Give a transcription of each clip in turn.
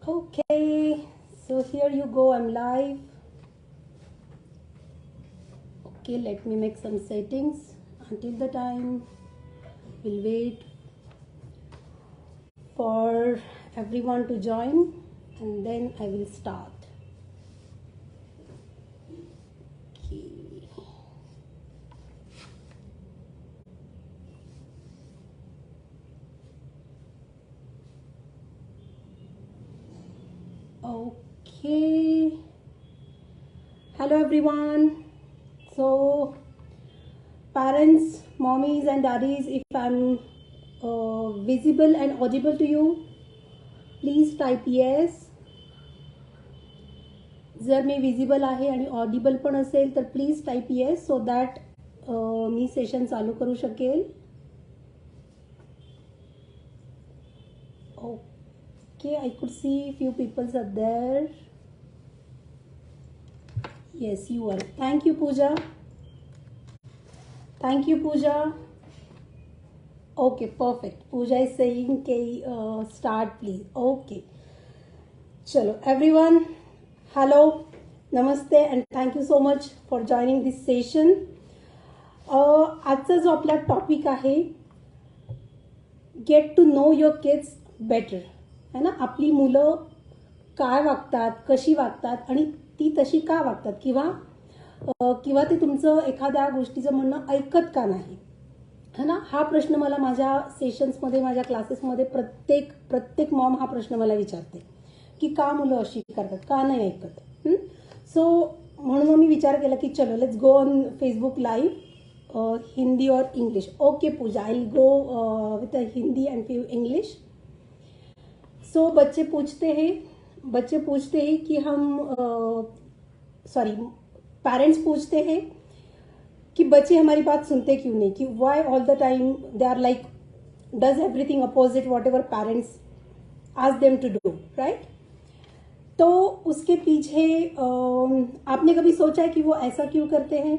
Okay, so here you go, I'm live. Okay, let me make some settings. Until the time, we'll wait for everyone to join and then I will start. Okay. Hello everyone. So parents, mommies and daddies, if I'm visible and audible to you, please type yes. जर मी visible आहे आणि Audible पण असेल तर please type yes so that मी session चालू करू शकेल. Okay, I could see few peoples are there. Yes, you are. Thank you Pooja. Thank you Pooja. Okay, perfect. Pooja is saying K start please. Okay, चलो everyone. Hello, namaste and thank you so much for joining this session. आजचा जो आपला topic आहे get to know your kids better, है ना. आपली मुलं काय वागतात, कशी वागतात आणि ती तशी का वागतात, किंवा ते तुमचं एखाद्या गोष्टीचं म्हणणं ऐकत का नाही, है ना. हा प्रश्न मला माझ्या सेशन्समध्ये, माझ्या क्लासेसमध्ये प्रत्येक मॉम हा प्रश्न मला विचारते की का मुलं अशी करतात, का नाही ऐकत. सो म्हणून मी विचार केला की चलो let's go on Facebook live, Hindi और English. Okay Puja, I will go with Hindi and few English. So बच्चे पूछते हैं कि पेरेंट्स पूछते हैं कि बच्चे हमारी बात सुनते क्यों नहीं, कि why all the time they are like does everything opposite whatever parents ask them to do, right. तो उसके पीछे आपने कभी सोचा है कि वो ऐसा क्यों करते हैं.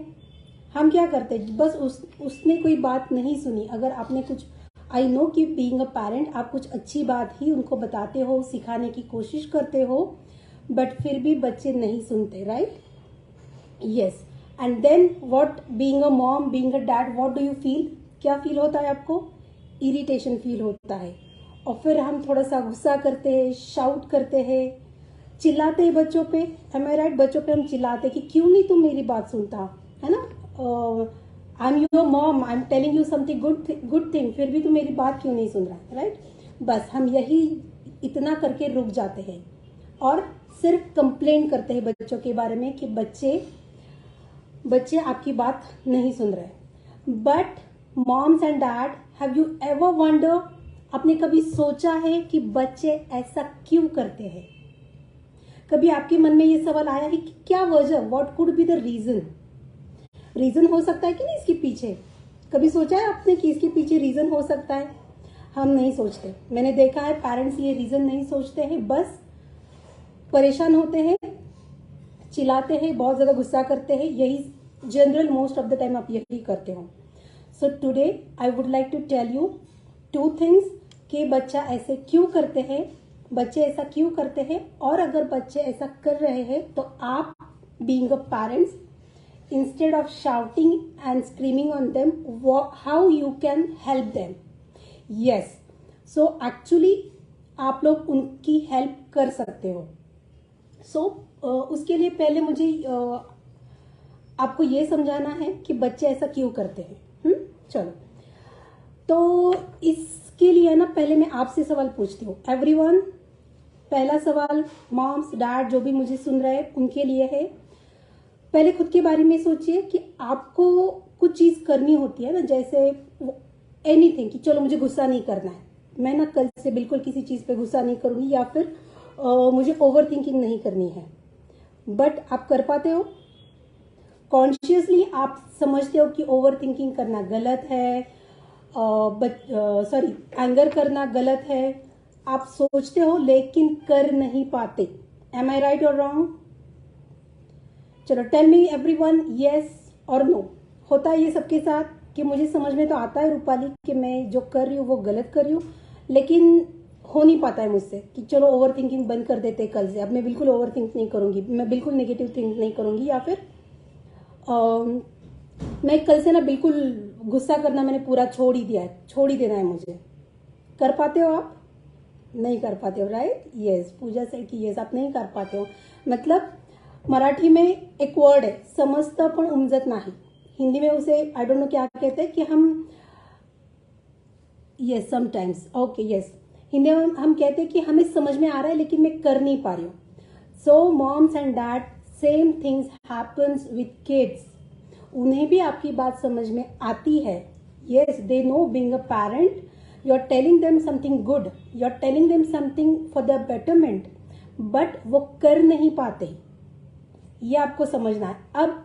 हम क्या करते हैं, बस उसने कोई बात नहीं सुनी. अगर आपने कुछ, आई नो कि बीइंग अ पेरेंट आप कुछ अच्छी बात ही उनको बताते हो, सिखाने की कोशिश करते हो, बट फिर भी बच्चे नहीं सुनते, right. Yes, and then what, being a mom, being a dad, what do you feel. क्या फील होता है आपको. इरिटेशन फील होता है. और फिर हम थोड़ा सा गुस्सा करते हैं, शाउट करते हैं, चिल्लाते हैं बच्चों पे. एम आई राइट. बच्चों पे हम चिल्लाते कि क्यों नहीं तुम मेरी बात सुनता, है ना. I am your mom, I am telling you something good thing, फिर भी तुम मेरी बात क्यों नहीं सुन रहा, राइट. बस हम यही इतना करके रुक जाते हैं और सिर्फ कंप्लेन करते हैं बच्चों के बारे में कि बच्चे आपकी बात नहीं सुन रहे. But moms and dad, have you ever wonder, आपने कभी सोचा है कि बच्चे ऐसा क्यों करते हैं. कभी आपके मन में ये सवाल आया है कि क्या वजह, what could be the reason हो सकता है कि नहीं इसके पीछे. कभी सोचा है आपने कि इसके पीछे रीजन हो सकता है. हम नहीं सोचते. मैंने देखा है पेरेंट्स ये रीजन नहीं सोचते हैं, बस परेशान होते हैं, चिल्लाते हैं, बहुत ज्यादा गुस्सा करते हैं. यही general most of the time आप यही करते हो. So today I would like to tell you 2 things कि बच्चे ऐसा क्यों करते हैं, और अगर बच्चे ऐसा कर रहे हैं तो आप being a parents, instead of shouting and screaming on them, how you can help them. Yes, so actually आप लोग उनकी हेल्प कर सकते हो. सो उसके लिए पहले मुझे आपको ये समझाना है कि बच्चे ऐसा क्यों करते हैं. चलो, तो इसके लिए ना पहले मैं आपसे सवाल पूछती हूँ. एवरीवन, पहला सवाल मॉम्स डैड जो भी मुझे सुन रहे हैं उनके लिए है. पहले खुद के बारे में सोचिए कि आपको कुछ चीज करनी होती है ना, जैसे एनीथिंग, कि चलो मुझे गुस्सा नहीं करना है, मैं ना कल से बिल्कुल किसी चीज पे गुस्सा नहीं करूंगी, या फिर मुझे ओवर थिंकिंग नहीं करनी है. बट आप कर पाते हो कॉन्शियसली. आप समझते हो कि ओवर थिंकिंग करना गलत है, एंगर करना गलत है. आप सोचते हो लेकिन कर नहीं पाते. एम आई राइट और रॉन्ग. चलो टेल मी एवरीवन, यस और नो. होता है ये सबके साथ कि मुझे समझ में तो आता है रूपाली कि मैं जो कर रही हूँ वो गलत कर रही हूँ, लेकिन हो नहीं पाता है मुझसे कि चलो ओवर थिंकिंग बंद कर देते कल से, अब मैं बिल्कुल ओवर थिंक नहीं करूंगी, मैं बिल्कुल नेगेटिव थिंक नहीं करूंगी, या फिर मैं कल से ना बिल्कुल गुस्सा करना मैंने पूरा छोड़ ही दिया है, छोड़ ही देना है मुझे। कर पाते हो आप? नहीं कर पाते हो, राइट? यस, पूजा से कि यस आप नहीं कर पाते हो। मतलब मराठी में एक वर्ड है, समजतं पण उमजत नाही, हिंदी में उसे आई डोंट नो क्या कहते हैं कि हम, yes sometimes, okay yes, Hindi में हम कहते हैं कि हमें समझ में आ रहा है लेकिन मैं कर नहीं पा रही हूँ। So moms and dad, same things happens with kids. उन्हें भी आपकी बात समझ में आती है। Yes, they know, being a parent you are telling them something good, you are telling them something for the betterment, but वो कर नहीं पाते। ये आपको समझना है। अब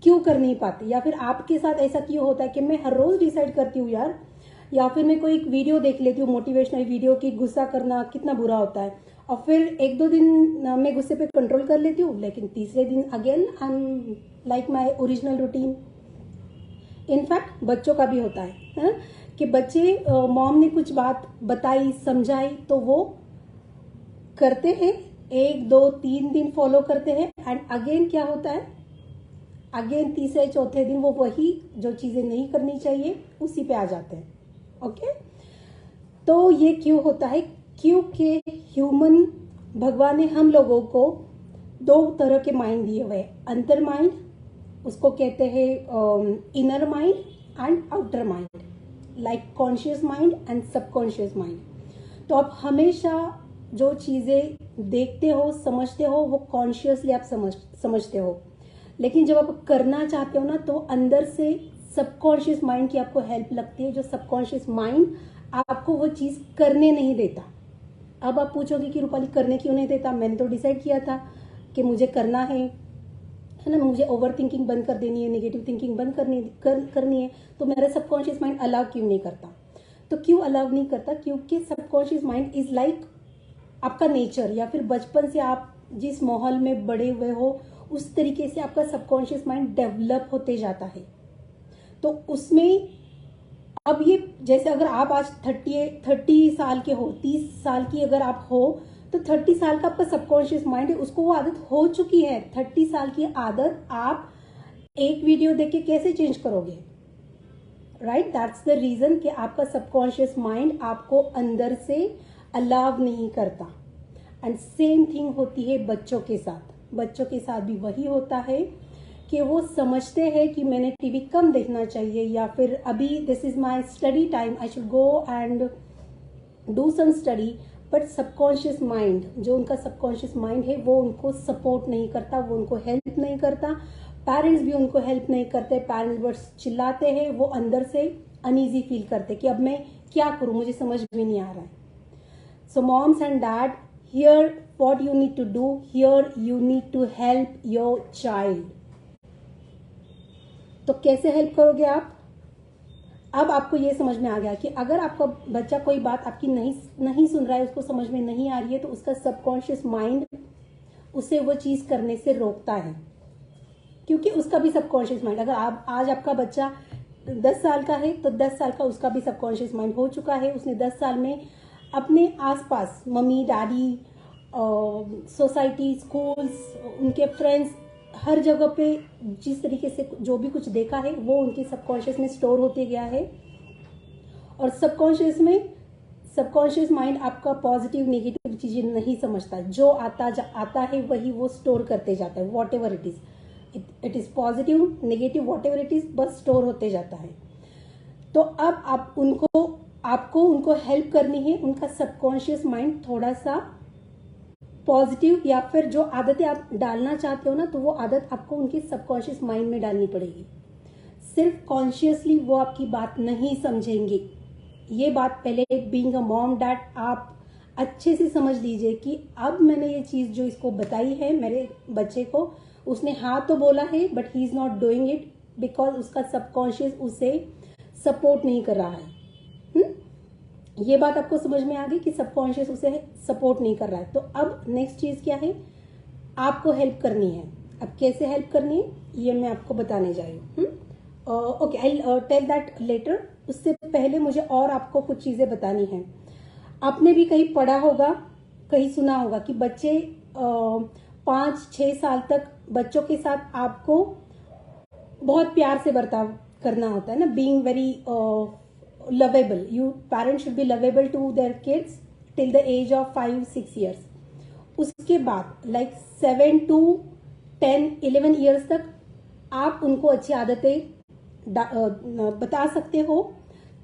क्यों कर नहीं पाते, या फिर आपके साथ ऐसा क्यों होता है कि मैं हर रोज डिसाइड करती हूँ यार, या फिर मैं कोई एक वीडियो देख लेती हूँ मोटिवेशनल वीडियो की गुस्सा करना कितना बुरा होता है, और फिर एक दो दिन मैं गुस्से पे कंट्रोल कर लेती हूँ, लेकिन तीसरे दिन again I am like my original routine. In fact बच्चों का भी होता है कि बच्चे, मॉम ने कुछ बात बताई समझाई तो वो करते हैं, एक दो तीन दिन फॉलो करते हैं, एंड अगेन क्या होता है, अगेन तीसरे चौथे दिन वो वही जो चीजें नहीं करनी चाहिए उसी पे आ जाते हैं। ओके, तो ये क्यों होता है? क्योंकि ह्यूमन, भगवान ने हम लोगों को दो तरह के माइंड दिए हुए हैं, अंतर माइंड, उसको कहते हैं inner mind and outer mind, like conscious mind and subconscious mind. तो आप हमेशा जो चीजें देखते हो समझते हो वो कॉन्शियसली आप समझते हो, लेकिन जब आप करना चाहते हो ना तो अंदर से सबकॉन्शियस माइंड की आपको हेल्प लगती है, जो सबकॉन्शियस माइंड आपको वो चीज करने नहीं देता। अब आप पूछोगे कि रूपाली करने क्यों नहीं देता? मैंने तो डिसाइड किया था कि मुझे करना है ना, मुझे ओवर थिंकिंग बंद कर देनी है, नेगेटिव थिंकिंग बंद करनी है, तो मेरा सबकॉन्शियस माइंड अलाउ क्यों नहीं करता? तो क्यों अलाउ नहीं करता? क्योंकि सबकॉन्शियस माइंड इज लाइक आपका नेचर, या फिर बचपन से आप जिस माहौल में बड़े हुए हो उस तरीके से आपका सबकॉन्शियस माइंड डेवलप होते जाता है। तो उसमें अब ये, जैसे अगर आप आज 30 साल के हो, 30 साल की अगर आप हो, तो 30 साल का आपका सबकॉन्शियस माइंड है, उसको वो आदत हो चुकी है। 30 साल की आदत आप एक वीडियो देख के कैसे चेंज करोगे? राइट, दैट्स द रीजन कि आपका सबकॉन्शियस माइंड आपको अंदर से अलाव नहीं करता। एंड सेम थिंग होती है बच्चों के साथ। बच्चों के साथ भी वही होता है कि वो समझते हैं कि मैंने टीवी कम देखना चाहिए, या फिर अभी this is my study time, I should go and do some study, but subconscious mind, जो उनका सबकॉन्शियस माइंड है वो उनको सपोर्ट नहीं करता, वो उनको हेल्प नहीं करता। पेरेंट्स भी उनको हेल्प नहीं करते, पेरेंट्स बस चिल्लाते हैं, वो अंदर से अनईजी फील करते कि अब मैं क्या करूं, मुझे समझ में नहीं आ रहा है। So moms and dad, here what you need to do, here you need to help your child। तो कैसे हेल्प करोगे आप? अब आपको ये समझ में आ गया कि अगर आपका बच्चा कोई बात आपकी नहीं सुन रहा है, उसको समझ में नहीं आ रही है, तो उसका सबकॉन्शियस माइंड उसे वो चीज करने से रोकता है, क्योंकि उसका भी सबकॉन्शियस माइंड, अगर आप आज आपका बच्चा 10 साल का है तो 10 साल का उसका भी सबकॉन्शियस माइंड हो चुका है। उसने 10 साल में अपने आसपास मम्मी डैडी, सोसाइटी, स्कूल्स, उनके फ्रेंड्स, हर जगह पे जिस तरीके से जो भी कुछ देखा है वो उनके सबकॉन्शियस में स्टोर होते गया है। और सबकॉन्शियस माइंड आपका पॉजिटिव नेगेटिव चीजें नहीं समझता, जो आता है वही वो स्टोर करते जाता है, what ever it is positive negative what ever it is, बस स्टोर होते जाता है। तो अब आपको उनको हेल्प करनी है, उनका सबकॉन्शियस माइंड थोड़ा सा पॉजिटिव, या फिर जो आदतें आप डालना चाहते हो ना, तो वो आदत आपको उनके सबकॉन्शियस माइंड में डालनी पड़ेगी। सिर्फ कॉन्शियसली वो आपकी बात नहीं समझेंगे। ये बात पहले बीइंग अ मॉम डैड आप अच्छे से समझ लीजिए कि अब मैंने ये चीज जो इसको बताई है मेरे बच्चे को, उसने हाँ तो बोला है but he is not doing it because उसका सबकॉन्शियस उसे सपोर्ट नहीं कर रहा है। ये बात आपको समझ में आ गई कि सबकॉन्शियस उसे सपोर्ट नहीं कर रहा है। तो अब नेक्स्ट चीज क्या है, आपको हेल्प करनी है। अब कैसे हेल्प करनी है ये मैं आपको बताने जा रही हूँ। Okay, I tell that later. उससे पहले मुझे और आपको कुछ चीजें बतानी है। आपने भी कहीं पढ़ा होगा, कहीं सुना होगा कि बच्चे 5-6 साल तक बच्चों के साथ आपको बहुत प्यार से बर्ताव करना होता है ना, being very lovable. You parents should be lovable to their kids till the age of 5-6 years. उसके बाद लाइक 7 to 10-11 ईयर्स तक आप उनको अच्छी आदतें बता सकते हो,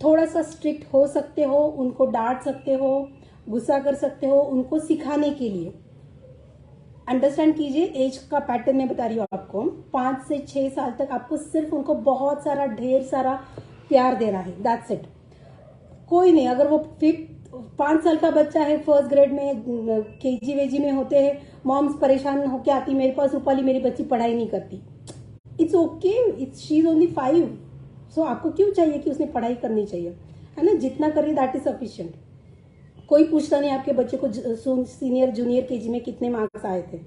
थोड़ा सा स्ट्रिक्ट हो सकते हो, उनको डांट सकते हो, गुस्सा कर सकते हो, उनको सिखाने के लिए. अंडरस्टैंड कीजिए, एज का पैटर्न मैं बता रही हूँ आपको. 5 से 6 साल तक आपको सिर्फ उनको बहुत सारा ढेर सारा प्यार देना है, दैट्स इट. कोई नहीं, अगर वो 5 साल का बच्चा है, फर्स्ट ग्रेड में, केजी वेजी में होते हैं, मॉम्स परेशान होके आती मेरे पास, रूपाली मेरी बच्ची पढ़ाई नहीं करती. It's okay, it's she is only 5. सो आपको क्यों चाहिए कि उसने पढ़ाई करनी चाहिए, है ना? जितना करिए दैट इज सफिशिएंट. कोई पूछता नहीं आपके बच्चे को सीनियर जूनियर केजी में कितने मार्क्स आए थे.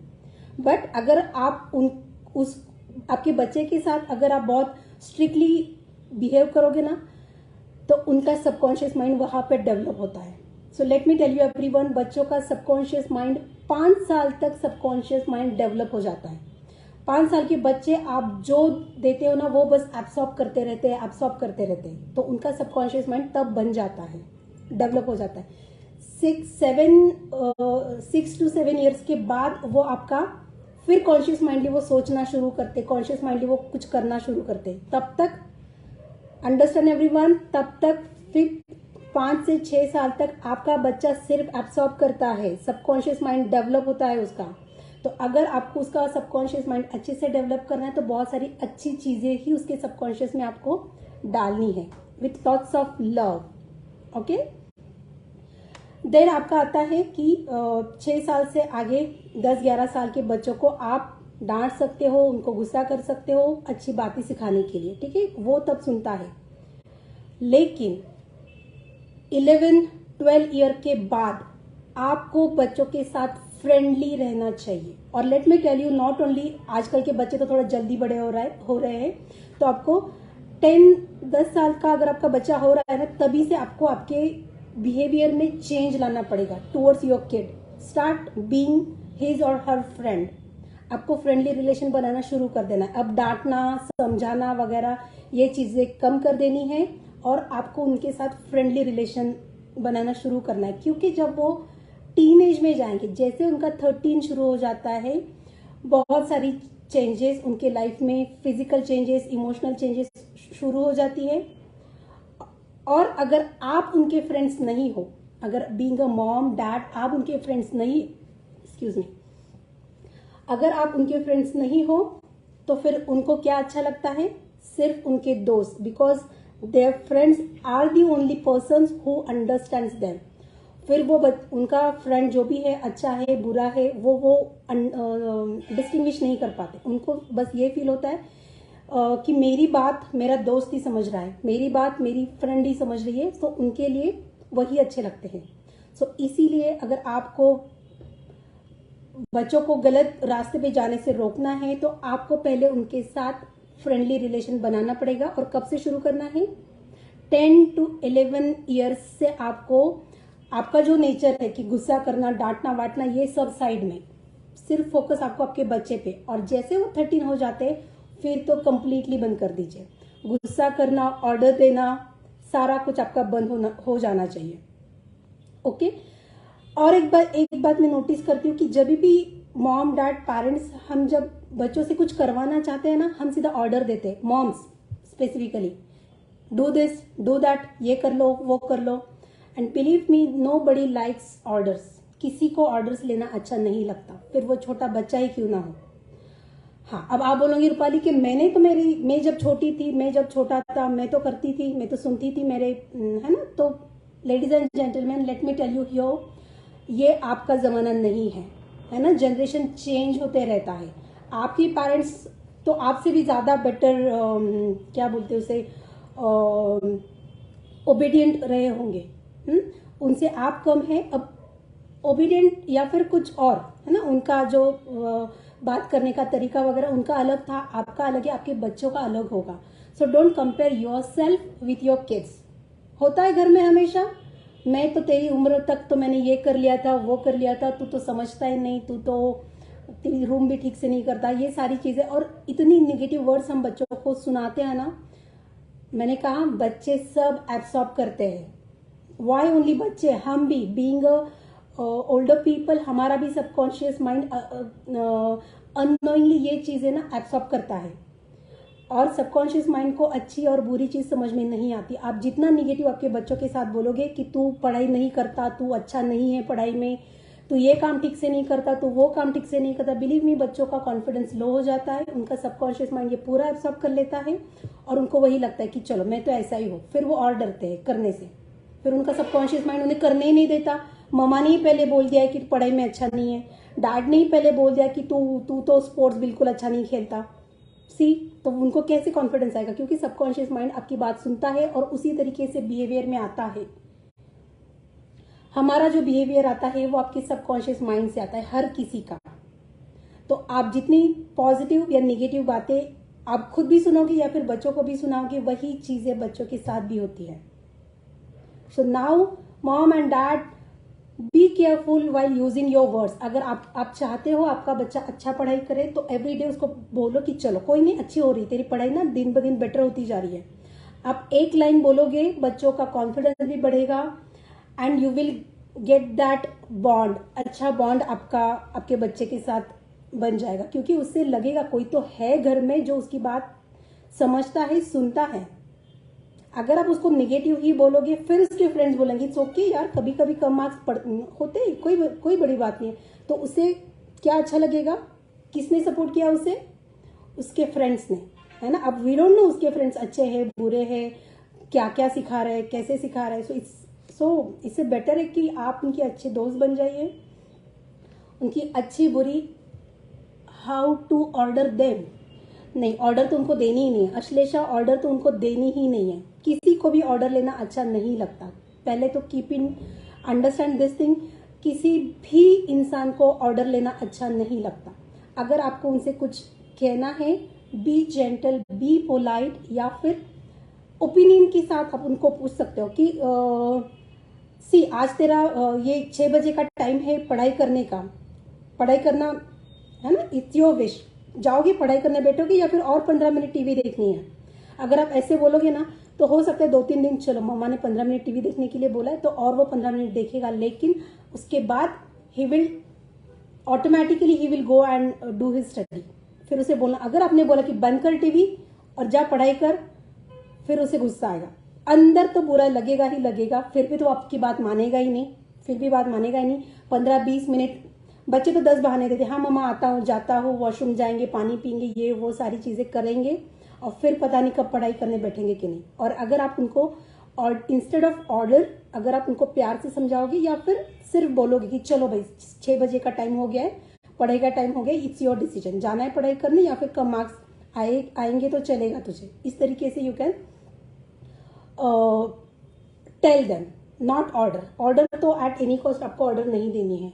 बट अगर आप आपके बच्चे के साथ अगर आप बहुत स्ट्रिक्टली बिहेव करोगे ना, तो उनका सबकॉन्शियस माइंड वहां पे डेवलप होता है. So let me tell you everyone, बच्चों का सबकॉन्शियस माइंड 5 साल तक सबकॉन्शियस माइंड डेवलप हो जाता है. 5 साल के बच्चे आप जो देते हो ना, वो बस एब्सॉर्ब करते रहते हैं, तो उनका सबकॉन्शियस माइंड तब बन जाता है, डेवलप हो जाता है. 6 to 7 ईयर्स के बाद वो आपका फिर कॉन्शियस माइंडली वो सोचना शुरू करते, कॉन्शियस माइंडली वो कुछ करना शुरू करते. तब तक अंडरस्टैंड एवरीवन, तब तक फिर 5 से 6 साल तक आपका बच्चा सिर्फ एब्सॉर्ब करता है, सबकॉन्शियस माइंड डेवलप होता है उसका. तो अगर आपको उसका सबकॉन्शियस माइंड अच्छे से डेवलप करना है, तो बहुत सारी अच्छी चीजें ही उसके सबकॉन्शियस में आपको डालनी है, with lots of love. Okay. Then आपका आता है कि 6 साल से आगे 10-11 साल के बच्चों को आप डांट सकते हो, उनको गुस्सा कर सकते हो, अच्छी बातें सिखाने के लिए, ठीक है? वो तब सुनता है. लेकिन 11-12 ईयर के बाद आपको बच्चों के साथ फ्रेंडली रहना चाहिए. और let me tell you, not only, आजकल के बच्चे तो थोड़ा जल्दी बड़े हो रहे हैं, तो आपको 10 साल का अगर आपका बच्चा हो रहा है ना, तभी से आपको आपके बिहेवियर में चेंज लाना पड़ेगा towards your kid. Start being his और हर फ्रेंड. आपको फ्रेंडली रिलेशन बनाना शुरू कर देना है. अब डांटना, समझाना वगैरह ये चीजें कम कर देनी है, और आपको उनके साथ फ्रेंडली रिलेशन बनाना शुरू करना है. क्योंकि जब वो टीन एज में जाएंगे, जैसे उनका 13 शुरू हो जाता है, बहुत सारी चेंजेस उनके लाइफ में, फिजिकल चेंजेस, इमोशनल चेंजेस शुरू हो जाती है. और अगर आप उनके फ्रेंड्स नहीं हो, अगर बीइंग अ मॉम डैड आप उनके फ्रेंड्स नहीं, एक्सक्यूज मी, अगर आप उनके फ्रेंड्स नहीं हो, तो फिर उनको क्या अच्छा लगता है? सिर्फ उनके दोस्त. Because their friends are the only persons who understands them. फिर वो उनका फ्रेंड जो भी है, अच्छा है बुरा है, वो डिस्टिंग्विश नहीं कर पाते. उनको बस ये फील होता है कि मेरी बात मेरा दोस्त ही समझ रहा है, मेरी बात मेरी फ्रेंड ही समझ रही है. तो उनके लिए वही अच्छे लगते हैं. सो इसीलिए अगर आपको बच्चों को गलत रास्ते पे जाने से रोकना है, तो आपको पहले उनके साथ फ्रेंडली रिलेशन बनाना पड़ेगा. और कब से शुरू करना है? 10 to 11 ईयर्स से. आपको आपका जो नेचर है कि गुस्सा करना, डांटना वाटना, ये सब साइड में, सिर्फ फोकस आपको आपके बच्चे पे. और जैसे वो 13 हो जाते हैं, फिर तो कंप्लीटली बंद कर दीजिए. गुस्सा करना, ऑर्डर देना, सारा कुछ आपका बंद हो जाना चाहिए. ओके. और एक बात मैं नोटिस करती हूँ कि जब भी मॉम डैड पेरेंट्स, हम जब बच्चों से कुछ करवाना चाहते हैं ना, हम सीधा ऑर्डर देते हैं. Moms specifically, do this, do that, ये कर लो, वो कर लो. And believe me, nobody likes orders. किसी को ऑर्डर्स लेना अच्छा नहीं लगता, फिर वो छोटा बच्चा ही क्यों ना हो. हाँ, अब आप बोलोगे रूपाली कि मैं जब छोटी थी, मैं जब छोटा था, मैं तो करती थी, मैं तो सुनती थी मेरे, है ना. तो ladies and gentleman, let me tell you here, ये आपका जमाना नहीं है, है ना. जनरेशन चेंज होते रहता है. आपके पेरेंट्स तो आपसे भी ज्यादा बेटर, क्या बोलते हैं उसे, ओबीडियंट रहे होंगे. उनसे आप कम है. अब ओबीडियंट या फिर कुछ और, है ना, उनका जो बात करने का तरीका वगैरह उनका अलग था, आपका अलग है, आपके बच्चों का अलग होगा. So don't compare your self with your kids. होता है घर में हमेशा, मैं तो तेरी उम्र तक तो मैंने ये कर लिया था, वो कर लिया था, तू तो समझता ही नहीं, तू तो तेरी रूम भी ठीक से नहीं करता, ये सारी चीज़ें। और इतनी नेगेटिव वर्ड्स हम बच्चों को सुनाते हैं ना, मैंने कहा बच्चे सब एब्सॉर्ब करते हैं। वाई ओनली बच्चे, हम भी बीइंग ओल्डर पीपल, हमारा भी सबकॉन्शियस माइंड अननोइंगली ये चीज़ें ना एब्सॉर्ब करता है। और सबकॉन्शियस माइंड को अच्छी और बुरी चीज़ समझ में नहीं आती। आप जितना निगेटिव आपके बच्चों के साथ बोलोगे कि तू पढ़ाई नहीं करता, तू अच्छा नहीं है पढ़ाई में, तू ये काम ठीक से नहीं करता, तू वो काम ठीक से नहीं करता, बिलीव मी बच्चों का कॉन्फिडेंस लो हो जाता है। उनका सबकॉन्शियस माइंड ये पूरा एब्सॉर्ब कर लेता है और उनको वही लगता है कि चलो मैं तो ऐसा ही हूँ। फिर वो और डरते हैं करने से। फिर उनका सबकॉन्शियस माइंड उन्हें करने ही नहीं देता। मम्मा ने ही पहले बोल दिया है कि पढ़ाई में अच्छा नहीं है, डैड ने ही पहले बोल दिया कि तू तो स्पोर्ट्स बिल्कुल अच्छा नहीं खेलता। सी, तो उनको कैसे कॉन्फिडेंस आएगा? क्योंकि सबकॉन्शियस माइंड आपकी बात सुनता है और उसी तरीके से बिहेवियर में आता है। हमारा जो बिहेवियर आता है वो आपके सबकॉन्शियस माइंड से आता है, हर किसी का। तो आप जितनी पॉजिटिव या नेगेटिव बातें आप खुद भी सुनोगे या फिर बच्चों को भी सुनाओगे, वही चीजें बच्चों के साथ भी होती है। So now mom and dad, be careful while using your words. अगर आप चाहते हो आपका बच्चा अच्छा पढ़ाई करे तो एवरीडे उसको बोलो कि चलो कोई नहीं, अच्छी हो रही तेरी पढ़ाई ना, दिन ब दिन बेटर होती जा रही है। आप एक लाइन बोलोगे, बच्चों का कॉन्फिडेंस भी बढ़ेगा and you will get that bond, अच्छा बॉन्ड आपके बच्चे के साथ बन जाएगा। क्योंकि उससे लगेगा कोई तो है घर में जो उसकी बात समझता है, सुनता है। अगर आप उसको नेगेटिव ही बोलोगे, फिर उसके फ्रेंड्स बोलेंगे इट्स ओके यार, कभी कभी कम मार्क्स होते हैं, कोई बड़ी बात नहीं है। तो उसे क्या अच्छा लगेगा? किसने सपोर्ट किया उसे? उसके फ्रेंड्स ने, है ना। अब वी डोंट नो उसके फ्रेंड्स अच्छे हैं बुरे हैं, क्या क्या सिखा रहे हैं, कैसे सिखा रहे हैं। सो इससे बेटर है कि आप उनके अच्छे दोस्त बन जाइए, उनकी अच्छी बुरी हाउ टू ऑर्डर देम। नहीं, ऑर्डर तो उनको देनी ही नहीं है अश्लेषा, ऑर्डर तो उनको देनी ही नहीं है। किसी को भी ऑर्डर लेना अच्छा नहीं लगता। पहले तो keep in understand this thing, किसी भी इंसान को ऑर्डर लेना अच्छा नहीं लगता। अगर आपको उनसे कुछ कहना है, बी जेंटल, बी पोलाइट, या फिर ओपिनियन के साथ आप उनको पूछ सकते हो कि सी आज तेरा ये 6 बजे का टाइम है पढ़ाई करने का, पढ़ाई करना है ना, इट्स योर विश, जाओगे पढ़ाई करने बैठोगे या फिर और 15 मिनट टीवी देखनी है। अगर आप ऐसे बोलोगे ना तो हो सकता है 2-3 दिन, चलो मम्मा ने 15 मिनट टीवी देखने के लिए बोला है तो और वो 15 मिनट देखेगा, लेकिन उसके बाद he will automatically he will go and do his study. फिर उसे बोलना, अगर आपने बोला कि बंद कर टीवी और जा पढ़ाई कर, फिर उसे गुस्सा आएगा, अंदर तो बुरा लगेगा ही लगेगा, फिर भी तो आपकी बात मानेगा ही नहीं, फिर भी बात मानेगा ही नहीं। 15-20 मिनट, बच्चे तो 10 बहाने देते, हाँ मम्मा आता हूँ, जाता हूँ, वॉशरूम जाएंगे, पानी पीएंगे, ये वो सारी चीजें करेंगे और फिर पता नहीं कब पढ़ाई करने बैठेंगे कि नहीं। और अगर आप उनको और इंस्टेड ऑफ ऑर्डर, अगर आप उनको प्यार से समझाओगे या फिर सिर्फ बोलोगे कि चलो भाई 6 बजे का टाइम हो गया है, पढ़ाई का टाइम हो गया, इट्स योर डिसीजन, जाना है पढ़ाई करने या फिर कम मार्क्स आएंगे तो चलेगा तुझे, इस तरीके से you can tell them, not order. Order तो एट एनी कॉस्ट आपको ऑर्डर नहीं देनी है।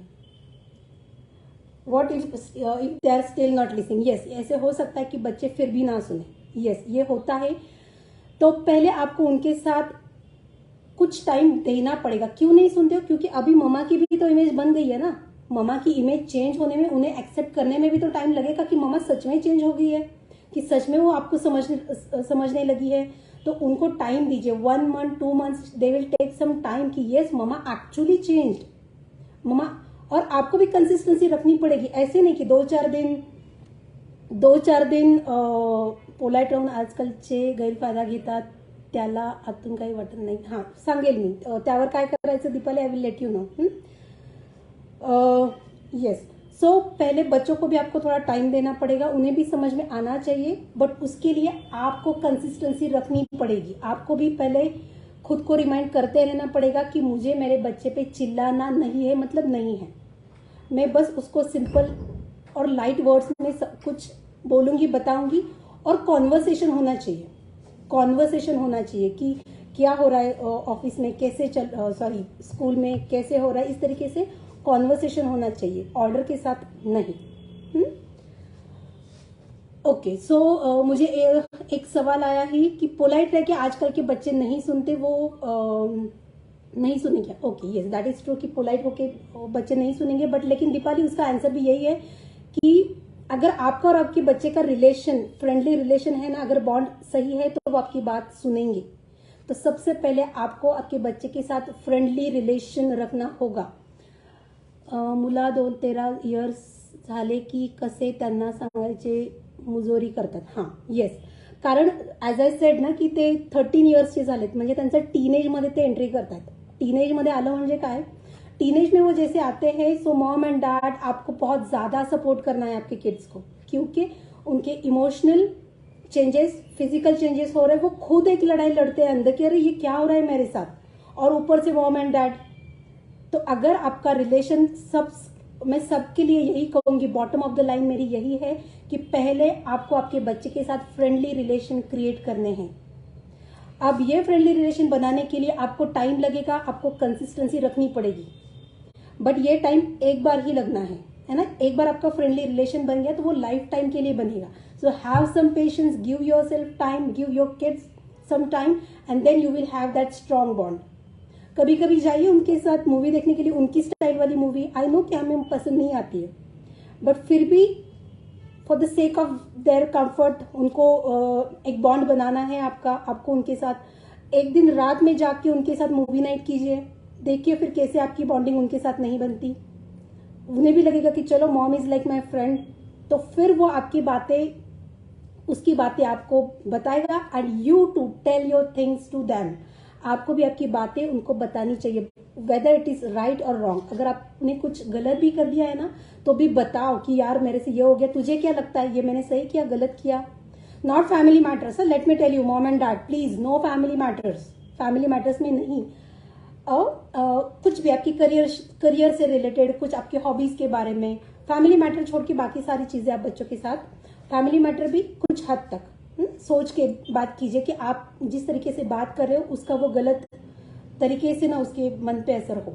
What if they are still not listening, yes, ऐसे हो सकता है कि बच्चे फिर भी ना सुने, यस ये होता है। तो पहले आपको उनके साथ कुछ टाइम देना पड़ेगा। क्यों नहीं सुनते हो? क्योंकि अभी मम्मा की भी तो इमेज बन गई है ना, मम्मा की इमेज चेंज होने में, उन्हें एक्सेप्ट करने में भी तो टाइम लगेगा कि मम्मा सच में चेंज हो गई है, कि सच में वो आपको समझने लगी है। तो उनको टाइम दीजिए, 1 month 2 months, they will take some time कि यस मम्मा एक्चुअली चेंज्ड, मम्मा। और आपको भी कंसिस्टेंसी रखनी पड़ेगी, ऐसे नहीं कि 2-4 दिन पोलाइट राहून आजकालचे गैरफायदा घेतात, त्याला आतून काही वाटत नाही। हां सांगेल मी त्यावर काय करायचं Deepali, I will let you know. Yes, so पहले बच्चों को भी आपको थोड़ा टाइम देना पड़ेगा, उन्हें भी समझ में आना चाहिए, बट उसके लिए आपको कंसिस्टेंसी रखनी पड़ेगी। आपको भी पहले खुद को रिमाइंड करते रहना पड़ेगा कि मुझे मेरे बच्चे पे चिल्लाना नहीं है, मतलब नहीं है, मैं बस उसको सिंपल और लाइट वर्ड्स में सब कुछ बोलूंगी, बताऊंगी। और कॉन्वर्सेशन होना चाहिए, कॉन्वर्सेशन होना चाहिए कि क्या हो रहा है ऑफिस में, कैसे सॉरी स्कूल में कैसे हो रहा है, इस तरीके से कॉन्वर्सेशन होना चाहिए, ऑर्डर के साथ नहीं। ओके, सो मुझे एक सवाल आया ही कि पोलाइट रह के आजकल के बच्चे नहीं सुनते, वो नहीं सुनेंगे, okay, yes that is true कि पोलाइट होके बच्चे नहीं सुनेंगे, बट लेकिन दीपाली उसका आंसर भी यही है कि अगर आपका और आपके बच्चे का रिलेशन, फ्रेंडली रिलेशन है ना, अगर बॉन्ड सही है तो वो आपकी बात सुनेंगे। तो सबसे पहले आपको आपके बच्चे के साथ फ्रेंडली रिलेशन रखना होगा। मुला 2-13 इयर्स झाले की कसे त्यांना सांगायचे मुजोरी करतात, हां येस, कारण ॲज आय सेड ना की ते 13 इयर्सचे झालेत, म्हणजे त्यांचं टीनेजमध्ये ते एंट्री करतात। टीनेजमध्ये आलं म्हणजे काय, टीनेज में वो जैसे आते हैं, सो मॉम एंड डैड आपको बहुत ज़्यादा सपोर्ट करना है आपके किड्स को, क्योंकि उनके इमोशनल चेंजेस, फिजिकल चेंजेस हो रहे हैं, वो खुद एक लड़ाई लड़ते हैं अंदर कि अरे ये क्या हो रहा है मेरे साथ, और ऊपर से मॉम एंड डैड। तो अगर आपका रिलेशन मैं सबके लिए यही कहूंगी, बॉटम ऑफ द लाइन मेरी यही है कि पहले आपको आपके बच्चे के साथ फ्रेंडली रिलेशन क्रिएट करने हैं। अब ये फ्रेंडली रिलेशन बनाने के लिए आपको टाइम लगेगा, आपको कंसिस्टेंसी रखनी पड़ेगी, बट ये टाइम एक बार ही लगना है ना। एक बार आपका फ्रेंडली रिलेशन बन गया तो वो लाइफ टाइम के लिए बनेगा। So have some patience, give yourself time, give your kids some time, and then you will have that strong bond. कभी कभी जाइए उनके साथ मूवी देखने के लिए, उनकी स्टाइल वाली मूवी, आई नो कि हमें पसंद नहीं आती है, बट फिर भी for the sake of their comfort उनको एक बॉन्ड बनाना है आपको उनके साथ एक दिन रात में जाके उनके साथ मूवी नाइट कीजिए, देखिए फिर कैसे आपकी बॉन्डिंग उनके साथ नहीं बनती। उन्हें भी लगेगा कि चलो mom is like my friend, तो फिर वो उसकी बातें आपको बताएगा, and you to tell your things to them. आपको भी आपकी बातें उनको बतानी चाहिए, वेदर इट इज राइट और रॉन्ग। अगर आपने कुछ गलत भी कर दिया है ना, तो भी बताओ कि यार मेरे से ये हो गया, तुझे क्या लगता है ये मैंने सही किया गलत किया। Not family matters, let me tell you mom and dad please, no family matters, family matters में नहीं। कुछ भी आपकी करियर से रिलेटेड, कुछ आपके हॉबीज के बारे में, फैमिली मैटर छोड़ के बाकी सारी चीजें आप बच्चों के साथ, फैमिली मैटर भी कुछ हद तक सोच के बात कीजिए कि आप जिस तरीके से बात कर रहे हो उसका वो गलत तरीके से ना उसके मन पे असर हो।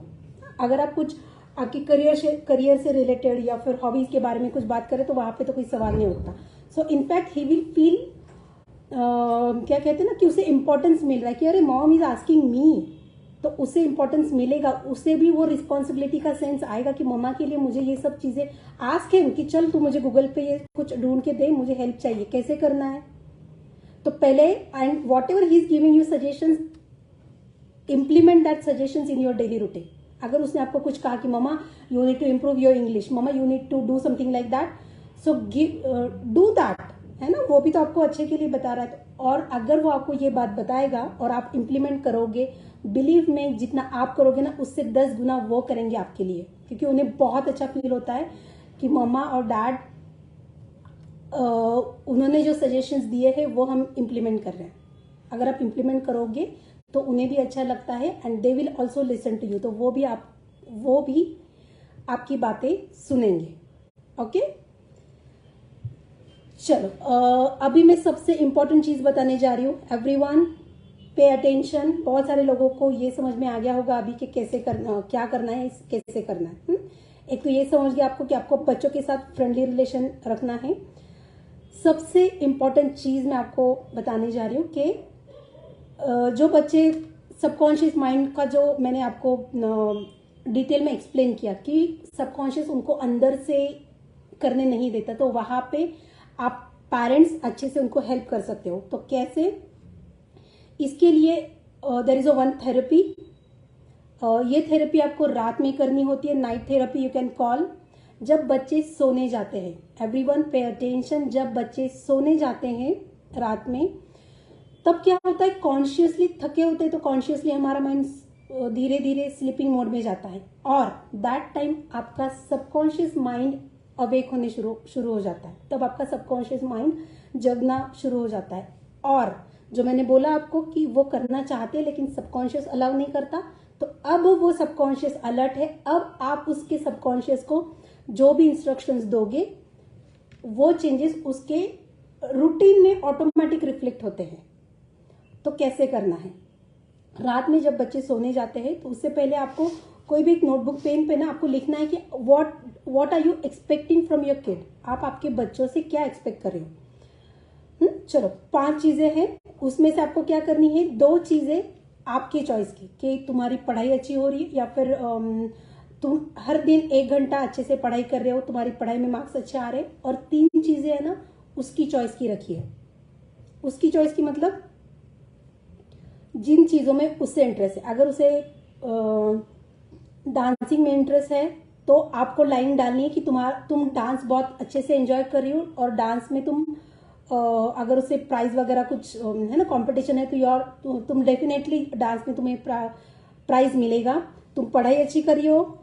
अगर आप कुछ आपकी करियर से रिलेटेड या फिर हॉबीज के बारे में कुछ बात करें तो वहां पे तो कोई सवाल नहीं उठता। So in fact he will feel क्या कहते हैं ना कि उसे इंपॉर्टेंस मिल रहा है कि अरे मॉम इज आस्किंग मी, तो उसे इंपॉर्टेंस मिलेगा, उसे भी वो रिस्पॉन्सिबिलिटी का सेंस आएगा कि मम्मा के लिए मुझे ये सब चीजें आस्क है कि चल तू मुझे गूगल पे ये कुछ ढूंढ के दे, मुझे हेल्प चाहिए, कैसे करना है। तो पहले and whatever he is giving you suggestions, implement that suggestions in your daily routine. अगर उसने आपको कुछ कहा कि mamma you need to improve your English, mamma you need to do something like that, so do that, है ना, वो भी तो आपको अच्छे के लिए बता रहा है। और अगर वो आपको ये बात बताएगा और आप इम्प्लीमेंट करोगे, बिलीव में जितना आप करोगे ना उससे 10 गुना वो करेंगे आपके लिए, क्योंकि उन्हें बहुत अच्छा फील होता है कि मम्मा और डैड उन्होंने जो सजेशंस दिए हैं वो हम इम्प्लीमेंट कर रहे हैं। अगर आप इम्प्लीमेंट करोगे तो उन्हें भी अच्छा लगता है, and they will also listen to you, तो वो भी आपकी बातें सुनेंगे। ओके, चलो अभी मैं सबसे इंपॉर्टेंट चीज बताने जा रही हूँ। Everyone pay attention. बहुत सारे लोगों को ये समझ में आ गया होगा अभी कि कैसे करना, क्या करना है, कैसे करना है। एक तो ये समझ गया आपको कि आपको बच्चों के साथ फ्रेंडली रिलेशन रखना है। सबसे इंपॉर्टेंट चीज मैं आपको बताने जा रही हूँ कि जो बच्चे सबकॉन्शियस माइंड का, जो मैंने आपको डिटेल में एक्सप्लेन किया कि सबकॉन्शियस उनको अंदर से करने नहीं देता, तो वहां पे आप पेरेंट्स अच्छे से उनको हेल्प कर सकते हो। तो कैसे, इसके लिए there is a one therapy. ये थेरेपी आपको रात में करनी होती है, night therapy you can call. जब बच्चे सोने जाते हैं, एवरीवन पे अटेंशन, जब बच्चे सोने जाते हैं रात में, तब क्या होता है, कॉन्शियसली थके होते हैं तो कॉन्शियसली हमारा माइंड धीरे धीरे स्लीपिंग मोड में जाता है, और दैट टाइम आपका सबकॉन्शियस माइंड अवेक होने शुरू हो जाता है। तब आपका सबकॉन्शियस माइंड जगना शुरू हो जाता है। और जो मैंने बोला आपको कि वो करना चाहते हैं लेकिन सबकॉन्शियस अलाउ नहीं करता, तो अब वो सबकॉन्शियस अलर्ट है। अब आप उसके सबकॉन्शियस को जो भी इंस्ट्रक्शंस दोगे, वो चेंजेस उसके रूटीन में ऑटोमेटिक रिफ्लेक्ट होते हैं। तो कैसे करना है, रात में जब बच्चे सोने जाते हैं तो उससे पहले आपको कोई भी एक नोटबुक पेन पे ना आपको लिखना है कि what are you expecting from your kid. आप आपके बच्चों से क्या एक्सपेक्ट कर रहे हो। चलो 5 चीजें हैं, उसमें से आपको क्या करनी है, 2 चीजें आपके चॉइस की, कि तुम्हारी पढ़ाई अच्छी हो रही है या फिर तुम हर दिन 1 घंटा अच्छे से पढ़ाई कर रहे हो, तुम्हारी पढ़ाई में मार्क्स अच्छे आ रहे हैं। और 3 चीजें है ना, उसकी चॉइस की रखिए। उसकी चॉइस की मतलब जिन चीजों में उससे इंटरेस्ट है। अगर उसे डांसिंग में इंटरेस्ट है तो आपको लाइन डालनी है कि तुम डांस बहुत अच्छे से एंजॉय कर रही हो, और डांस में अगर उसे प्राइज वगैरह कुछ है ना, कंपटीशन है, तो तुम डेफिनेटली डांस में तुम्हें प्राइज मिलेगा। तुम पढ़ाई अच्छी कर रही हो,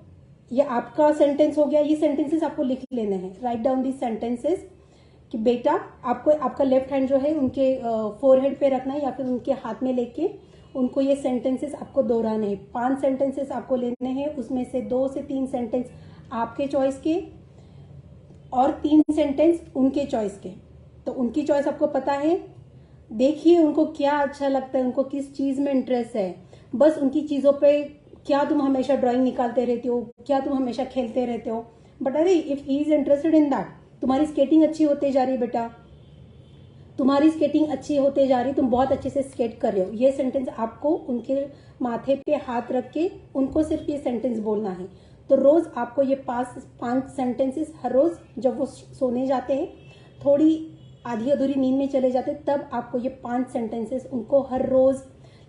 ये आपका सेंटेंस हो गया। ये सेंटेंसेस आपको लिख लेने हैं, राइट डाउन दिस सेंटेंसेस, कि बेटा आपको आपका लेफ्ट हैंड जो है उनके फोरहेड पे रखना है या फिर उनके हाथ में लेके उनको ये सेंटेंसेस आपको दोहराने हैं। 5 सेंटेंसेस आपको लेने हैं, उसमें से 2 से 3 सेंटेंस आपके चॉइस के और 3 सेंटेंस उनके चॉइस के। तो उनकी चॉइस आपको पता है, देखिए उनको क्या अच्छा लगता है, उनको किस चीज में इंटरेस्ट है। बस उनकी चीजों पे, क्या तुम हमेशा ड्राइंग निकालते रहते हो, क्या तुम हमेशा खेलते रहते हो, बट अरे if he is interested in that, तुम्हारी स्केटिंग अच्छी होते जा रही है बेटा, तुम्हारी स्केटिंग अच्छी होते जा रही, तुम बहुत अच्छे से स्केट कर रहे हो। ये सेंटेंस आपको उनके माथे पे हाथ रख के उनको सिर्फ ये सेंटेंस बोलना है। तो रोज आपको ये 5 सेंटेंसेस हर रोज, जब वो सोने जाते हैं, थोड़ी आधी अधूरी नींद में चले जाते, तब आपको ये 5 सेंटेंसेस उनको हर रोज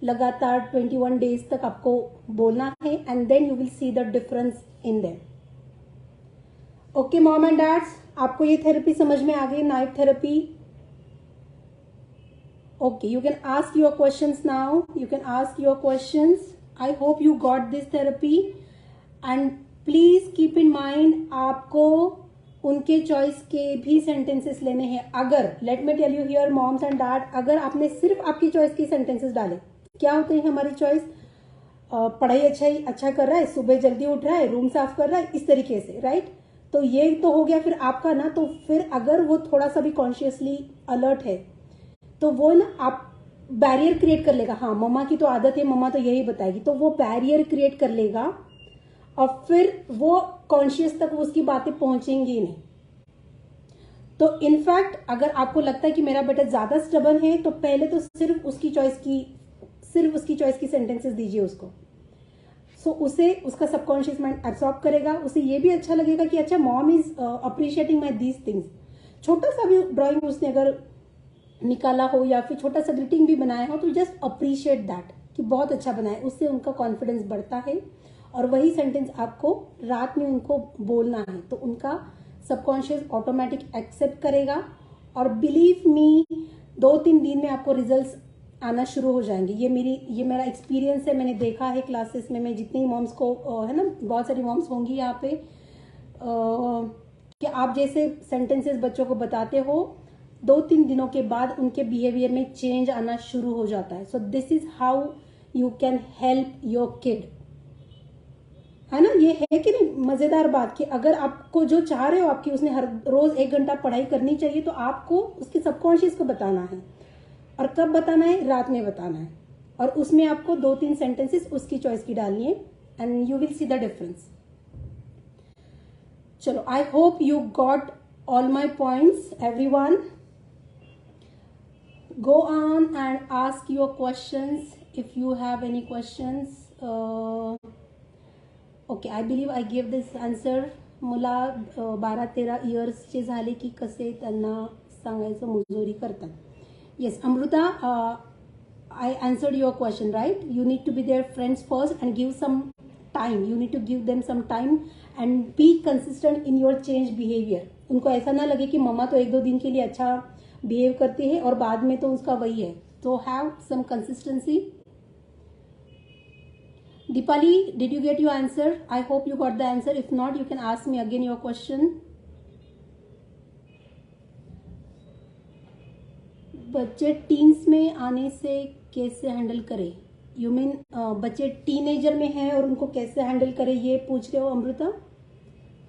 लगातार 21 डेज तक आपको बोलना है, and then you will see the difference in them. Okay mom and dads, आपको ये थेरेपी समझ में आ गई, night therapy? Okay, you can ask your questions now. You can ask your questions. I hope you got this therapy. And please keep in mind, आपको उनके choice के भी सेंटेंसेस लेने हैं। अगर let me tell you here moms and dad, अगर आपने सिर्फ आपकी चॉइस के सेंटेंसेस डाले, क्या होते हैं हमारी चॉइस? पढ़ाई अच्छा कर रहा है, सुबह जल्दी उठ रहा है, रूम साफ कर रहा है, इस तरीके से, राइट? तो ये तो हो गया फिर आपका ना। तो फिर अगर वो थोड़ा सा भी कॉन्शियसली अलर्ट है तो वो ना आप बैरियर क्रिएट कर लेगा। हाँ, मम्मा की तो आदत है, मम्मा तो यही बताएगी, तो वो बैरियर क्रिएट कर लेगा और फिर वो कॉन्शियस तक उसकी बातें पहुंचेंगी नहीं। तो इनफैक्ट अगर आपको लगता है कि मेरा बेटा ज्यादा स्टबन है, तो पहले तो सिर्फ उसकी चॉइस की सेंटेंसेस दीजिए उसको। सो उसे उसका सबकॉन्शियस माइंड एब्सॉर्ब करेगा। उसे ये भी अच्छा लगेगा कि अच्छा, mom is appreciating my these things. छोटा सा भी ड्राइंग उसने अगर निकाला हो या फिर छोटा सा ग्रीटिंग भी बनाया हो, तो जस्ट अप्रिशिएट दैट कि बहुत अच्छा बनाया। उससे उनका कॉन्फिडेंस बढ़ता है, और वही सेंटेंस आपको रात में उनको बोलना है, तो उनका सबकॉन्शियस ऑटोमेटिक एक्सेप्ट करेगा। और बिलीव मी, 2-3 दिन में आपको रिजल्ट्स आना शुरू हो जाएंगे। ये मेरा एक्सपीरियंस है, मैंने देखा है क्लासेस में। मैं जितनी मॉम्स को है ना, बहुत सारी मॉम्स होंगी यहाँ पे, कि आप जैसे सेंटेंसेस बच्चों को बताते हो, 2-3 दिनों के बाद उनके बिहेवियर में चेंज आना शुरू हो जाता है। सो this is how you can help your kid, है ना? ये है कि नहीं मजेदार बात, कि अगर आपको जो चाह रहे हो आपकी, उसने हर रोज 1 घंटा पढ़ाई करनी चाहिए, तो आपको उसके सबकॉन्शियस को बताना है। और कब बताना है? रात में बताना है। और उसमें आपको 2-3 सेंटेंसेस उसकी चॉइस की डालनी है, and you will see the difference. चलो, I hope you got all my points everyone. Go on and ask your questions if you have any questions. Okay, I believe I gave this answer. मुला 12-13 इयर्सचे झाले की कसे त्यांना सांगायचं मुजोरी करतात. Yes, Amruta, I answered your question, right? You need to be their friends first and give some time. You need to give them some time and be consistent in your change behavior. उनको ऐसा ना लगे कि मम्मा तो 1-2 दिन के लिए अच्छा बिहेव करती है और बाद में तो उसका वही है। तो have some consistency. Deepali, did you get your answer? I hope you got the answer. If not, you can ask me again your question. बच्चे टीन्स में आने से कैसे हैंडल करें? यू मीन बच्चे टीनेजर में हैं और उनको कैसे हैंडल करें, ये पूछ रहे हो Amrita?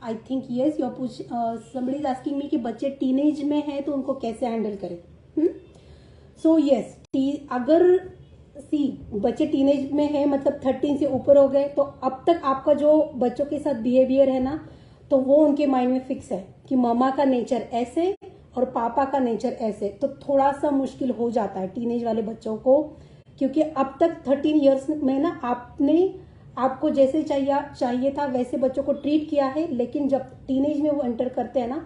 I think yes, you पूछ समबडी इज आस्किंग मी कि बच्चे टीनेज में हैं तो उनको कैसे हैंडल करें। सो यस, अगर बच्चे टीनेज में हैं, मतलब 13 से ऊपर हो गए, तो अब तक आपका जो बच्चों के साथ बिहेवियर है ना, तो वो उनके माइंड में फिक्स है कि मामा का नेचर ऐसे और पापा का नेचर ऐसे। तो थोड़ा सा मुश्किल हो जाता है टीनेज वाले बच्चों को क्योंकि अब तक 13 ईयर्स में ना आपने आपको जैसे चाहिए था वैसे बच्चों को ट्रीट किया है, लेकिन जब टीनेज में वो एंटर करते हैं ना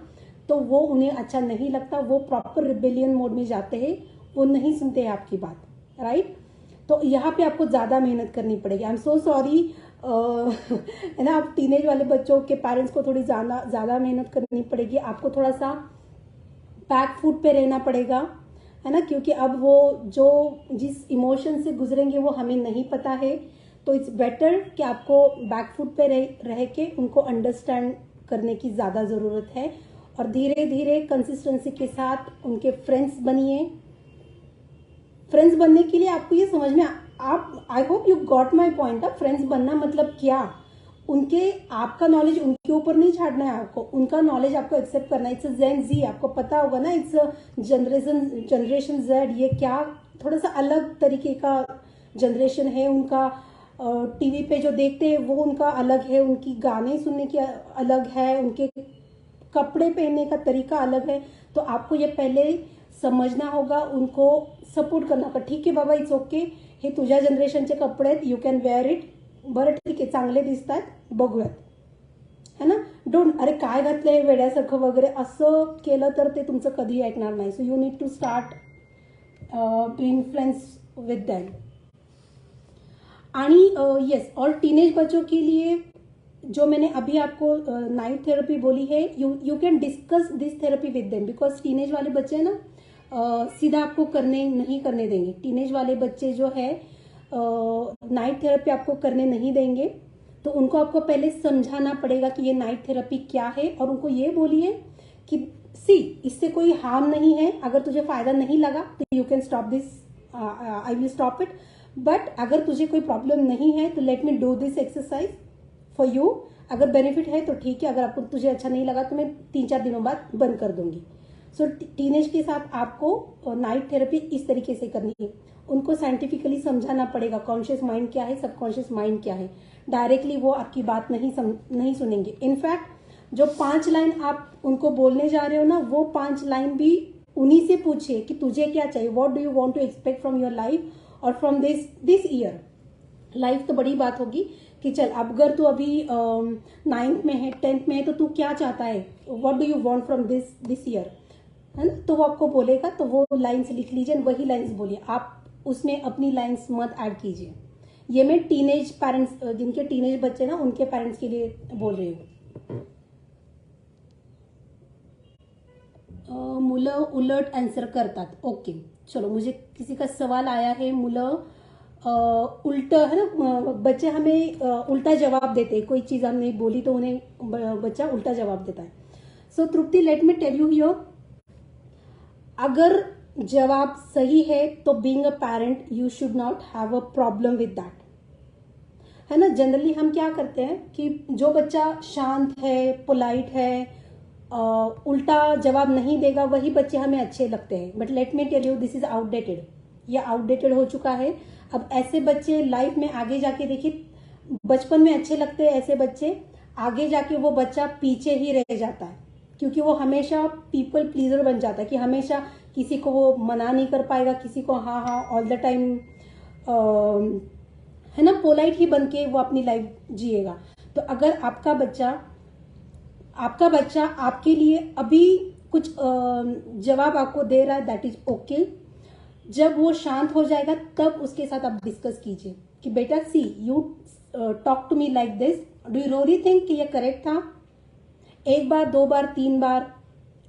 तो वो उन्हें अच्छा नहीं लगता, वो प्रॉपर रिबेलियन मोड में जाते हैं, वो नहीं सुनते हैं आपकी बात, राइट। तो यहाँ पे आपको ज़्यादा मेहनत करनी पड़ेगी। आई एम सो सॉरी, है ना, आप टीनेज वाले बच्चों के पेरेंट्स को थोड़ी ज़्यादा मेहनत करनी पड़ेगी, आपको थोड़ा सा बैक फुट पे रहना पड़ेगा, है ना, क्योंकि अब वो जो जिस इमोशन से गुजरेंगे वो हमें नहीं पता है। तो इट्स बेटर कि आपको बैक फुट पे रह के उनको अंडरस्टैंड करने की ज़्यादा ज़रूरत है, और धीरे धीरे कंसिस्टेंसी के साथ उनके फ्रेंड्स बनिए। फ्रेंड्स बनने के लिए आपको ये समझ में आप आई hope you got my point. Friends बनना मतलब क्या, उनके आपका नॉलेज उनके ऊपर नहीं छाड़ना है, आपको उनका नॉलेज आपको एक्सेप्ट करना है। इट्स जेन जी, आपको पता होगा ना, इट्स जनरेशन जेड, ये क्या थोड़ा सा अलग तरीके का जनरेशन है उनका। टीवी पे जो देखते हैं वो उनका अलग है, उनकी गाने सुनने की अलग है, उनके कपड़े पहनने का तरीका अलग है। तो आपको ये पहले समझना होगा, उनको सपोर्ट करना होगा। ठीक आहे बाबा, इट्स ओके, हे तुझ्या जनरेशनचे कपडे आहेत, यू कॅन वेअर इट, बरं ठीक आहे, चांगले दिसतात, बघूयात, है ना. डोंट अरे काय घातलंय वेड्यासारखं वगैरे असं केलं तर ते तुमचं कधी ऐकणार नाही. So you need to start being friends with them. आणि यस, और टीनेज बच्चों के लिए जो मैंने अभी आपको नाइट थेरेपी बोली है, you can discuss this therapy with them, because teenage वाले बच्चे ना सीधा आपको नहीं करने देंगे. टीनेज वाले बच्चे जो है नाइट थेरेपी आपको करने नहीं देंगे, तो उनको आपको पहले समझाना पड़ेगा कि ये नाइट थेरेपी क्या है, और उनको ये बोलिए कि सी, इससे कोई हार्म नहीं है, अगर तुझे फायदा नहीं लगा तो you can stop this, I will stop it, but अगर तुझे कोई प्रॉब्लम नहीं है तो let me do this exercise for you. अगर बेनिफिट है तो ठीक है, अगर आपको तुझे अच्छा नहीं लगा तो मैं 3-4 दिनों बाद बंद कर दूंगी. सो टीनेज के साथ आपको नाइट थेरेपी इस तरीके से करनी है. उनको साइंटिफिकली समझाना पड़ेगा कॉन्शियस माइंड क्या है, सबकॉन्शियस माइंड क्या है. डायरेक्टली वो आपकी बात नहीं सुनेंगे. इनफैक्ट जो 5 लाइन आप उनको बोलने जा रहे हो ना, वो 5 लाइन भी उन्हीं से पूछिए कि तुझे क्या चाहिए, what do you want to expect from your life और फ्रॉम दिस ईयर. लाइफ तो बड़ी बात होगी कि चल, अब अगर तू अभी 9th में है, 10th में है, तो तू क्या चाहता है, what do you want from this year, है ना. तो वो आपको बोलेगा, तो वो लाइन्स लिख लीजिए, वही लाइन्स बोलिए. आप उसमें अपनी लाइन्स मत ऐड कीजिए. ये मैं टीनेज पेरेंट्स, जिनके टीनेज बच्चे ना, उनके पेरेंट्स के लिए बोल रही हूँ. मुलं उलट आन्सर करतात. ओके, चलो, मुझे किसी का सवाल आया है, मुलं उल्टा, है ना, बच्चे हमें उल्टा जवाब देते हैं. कोई चीज़ हमने बोली तो उन्हें बच्चा उल्टा जवाब देता है. So Tripti, let me tell you here, अगर जवाब सही है तो being a parent you should not have a problem with that, है ना. जनरली हम क्या करते हैं कि जो बच्चा शांत है, पोलाइट है, उल्टा जवाब नहीं देगा, वही बच्चे हमें अच्छे लगते हैं. But let me tell you, this is outdated. ये आउटडेटेड हो चुका है. अब ऐसे बच्चे लाइफ में आगे जाके, देखिए, बचपन में अच्छे लगते हैं ऐसे बच्चे, आगे जाके वो बच्चा पीछे ही रह जाता है, क्योंकि वो हमेशा पीपल प्लीजर बन जाता है, कि हमेशा किसी को वो मना नहीं कर पाएगा, किसी को हाँ हाँ ऑल द टाइम, है ना, पोलाइट ही बन के वो अपनी लाइफ जिएगा. तो अगर आपका बच्चा आपके लिए अभी कुछ जवाब आपको दे रहा है, दैट इज ओके. जब वो शांत हो जाएगा तब उसके साथ आप डिस्कस कीजिए कि बेटा, see, you talk to me like this, do you really think कि ये करेक्ट था. 1 बार, 2 बार, 3 बार,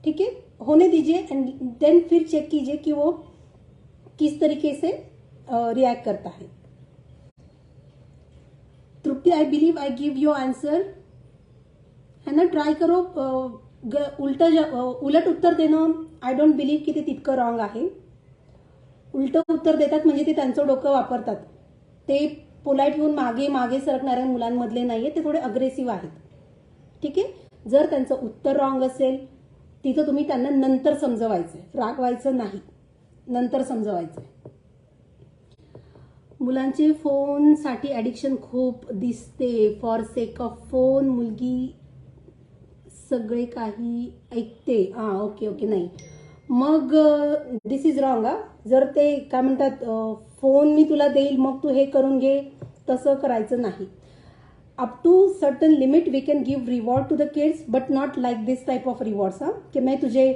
ठीक है, होने दीजिए, एंड देन फिर चेक कीजिए कि वो किस तरीके से रिएक्ट करता है. Tripti, I believe I give your answer, है ना. ट्राय करो. उलट उत्तर देणं, आय डोंट बिलीव्ह की ते तितकं रॉंग आहे. उलटं उत्तर देतात म्हणजे ते त्यांचं डोकं वापरतात. ते पोलाइट होऊन मागे सरकणाऱ्या मुलांमधले नाहीये, ते थोडे अग्रेसिव्ह आहेत. ठीक आहे. जर त्यांचं उत्तर रॉंग असेल, तिथं तुम्ही त्यांना नंतर समजवायचंय, रागवायचं नाही, नंतर समजवायचंय. मुलांचे फोनसाठी ॲडिक्शन खूप दिसते. फॉर सेक ऑफ फोन मुलगी सगळे काही ऐकते. ओके, नाही, मग दिस इज रॉंग. जर ते काय म्हणतात, फोन मी तुला देईल मग तू हे करून घे, तसं करायचं नाही. Up to certain limit we can give reward to the kids, but not like this type of rewards. हाँ, कि मैं तुझे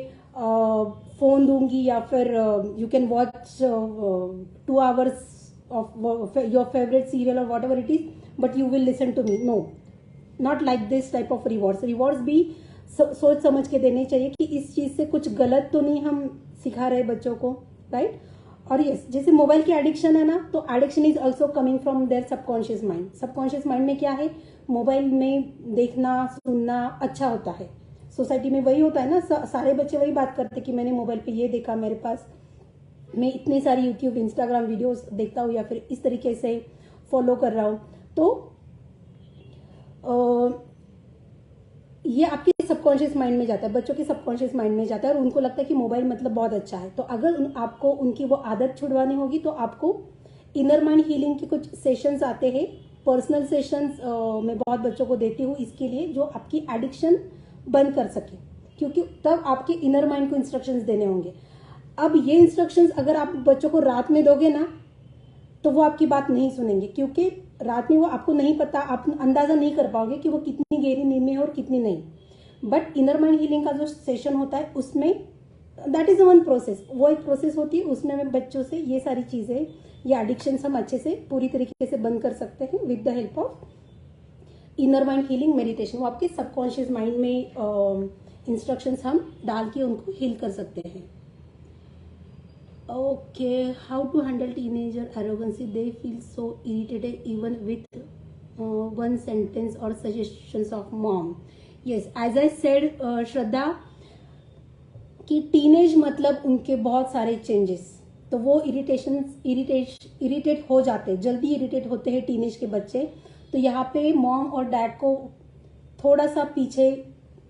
फोन दूंगी या फिर you can watch 2 hours of your favorite serial or whatever it is, but you will listen to me. No, not like this type of rewards. Rewards भी सोच समझ के देने चाहिए कि इस चीज से कुछ गलत तो नहीं हम सिखा रहे बच्चों को, राइट. और यस, जैसे मोबाइल की एडिक्शन है ना, तो addiction is also coming from there subconscious mind. Subconscious mind में क्या है, मोबाइल में देखना सुनना अच्छा होता है. सोसाइटी में वही होता है ना, सारे बच्चे वही बात करते कि मैंने मोबाइल पे ये देखा, मेरे पास मैं इतनी सारी यूट्यूब इंस्टाग्राम वीडियोस देखता हूँ या फिर इस तरीके से फॉलो कर रहा हूँ. तो ये आपके सबकॉन्शियस माइंड में जाता है, बच्चों के सबकॉन्शियस माइंड में जाता है और उनको लगता है कि मोबाइल मतलब बहुत अच्छा है. तो अगर आपको उनकी वो आदत छुड़वानी होगी तो आपको इनर माइंड हीलिंग के कुछ सेशंस आते हैं. पर्सनल सेशंस मैं बहुत बच्चों को देती हूँ इसके लिए, जो आपकी एडिक्शन बंद कर सके, क्योंकि तब आपके इनर माइंड को इंस्ट्रक्शंस देने होंगे. अब ये इंस्ट्रक्शंस अगर आप बच्चों को रात में दोगे ना, तो वो आपकी बात नहीं सुनेंगे, क्योंकि रात में वो आपको नहीं पता, आप अंदाजा नहीं कर पाओगे कि वो कितनी गहरी नींद में है और कितनी नहीं. बट इनर माइंड हीलिंग का जो सेशन होता है उसमें दैट इज वन प्रोसेस, वो एक प्रोसेस होती है. उसमें मैं बच्चों से ये सारी चीजें, ये एडिक्शंस हम अच्छे से पूरी तरीके से बंद कर सकते हैं with the help of inner mind healing meditation. वो आपके सबकॉन्शियस माइंड में इंस्ट्रक्शंस हम डाल के उनको हील कर सकते हैं. Okay, how to handle teenager arrogancy? They feel so irritated even with one sentence or suggestions of mom. Yes, as I said, श्रद्धा, कि टीनेज मतलब उनके बहुत सारे चेंजेस, तो वो इरिटेट हो जाते हैं, जल्दी इरिटेट होते हैं टीनेज के बच्चे. तो यहाँ पे मॉम और डैड को थोड़ा सा पीछे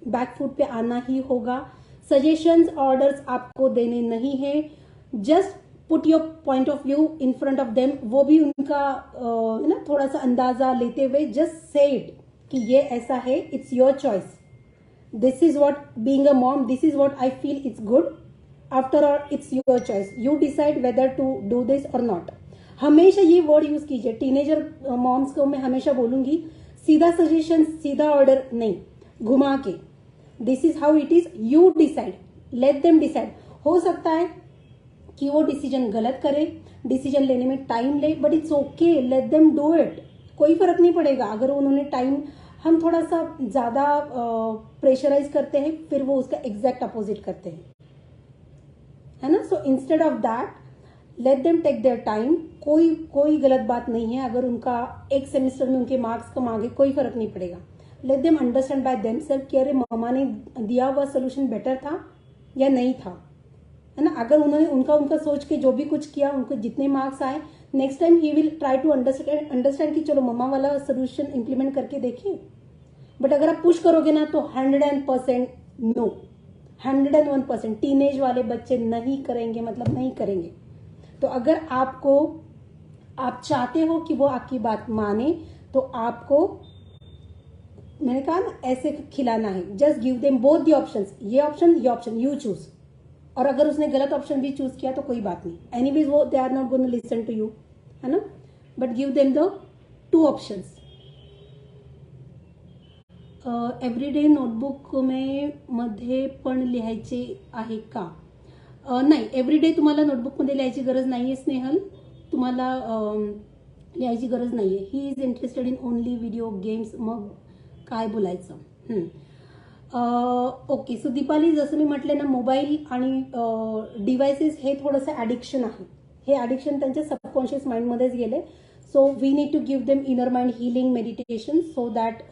बैकफुट पे आना ही होगा. सजेशंस ऑर्डर्स आपको देने नहीं है, just put your point of view in front of them. वो भी उनका ना थोड़ा सा अंदाजा लेते हुए जस्ट से इट कि ये ऐसा है, it's your choice, this is what being a mom, this is what I feel it's good, after all it's your choice, you decide whether to do this और नॉट. हमेशा ये word use कीजिए. Teenager moms को मैं हमेशा बोलूंगी, सीधा suggestion, सीधा ऑर्डर नहीं, घुमा के, this is how it is, you decide, let them decide. हो सकता है कि वो डिसीजन गलत करे, डिसीजन लेने में टाइम ले, but it's okay, let them do it. कोई फर्क नहीं पड़ेगा अगर उन्होंने टाइम, हम थोड़ा सा ज्यादा प्रेशराइज करते हैं, फिर वो उसका एग्जैक्ट अपोजिट करते हैं, है ना. So instead of that let them take their time. कोई गलत बात नहीं है अगर उनका एक सेमेस्टर में उनके मार्क्स कम आ गए, कोई फर्क नहीं पड़ेगा. Let them understand by themselves कि अरे मामा ने दिया हुआ सोल्यूशन बेटर था या नहीं था, है ना. अगर उन्होंने उनका सोच के जो भी कुछ किया, उनको जितने मार्क्स आए, next time he will try to understand कि चलो मम्मा वाला सोल्यूशन इंप्लीमेंट करके देखिए. बट अगर आप पुश करोगे ना तो 100% नो, 101% टीनेज वाले बच्चे नहीं करेंगे, मतलब नहीं करेंगे. तो अगर आप चाहते हो कि वो आपकी बात माने, तो आपको, मैंने कहा ना, ऐसे खिलाना है. Just give them both the options, ये ऑप्शन यू चूज. और अगर उसने गलत ऑप्शन भी चूज किया तो कोई बात नहीं, एनीवेज वो they are not going to listen to you, है ना. But give them the 2 options. Everyday notebook मध्ये पण लिहायचे आहे का? नाही, एव्हरीडे तुम्हाला नोटबुकमध्ये लिहायची गरज नाहीये स्नेहल, तुम्हाला लिहायची गरज नाहीये. He is interested in only video games, मग काय बोलायचं? ओके. सो दीपाली, जसं मी म्हटले ना, मोबाईल आणि डिव्हाइसेस हे थोडंसं ॲडिक्शन आहे. हे ॲडिक्शन त्यांच्या सबकॉन्शियस माइंडमध्येच गेले. So we need to give them inner mind healing meditation so that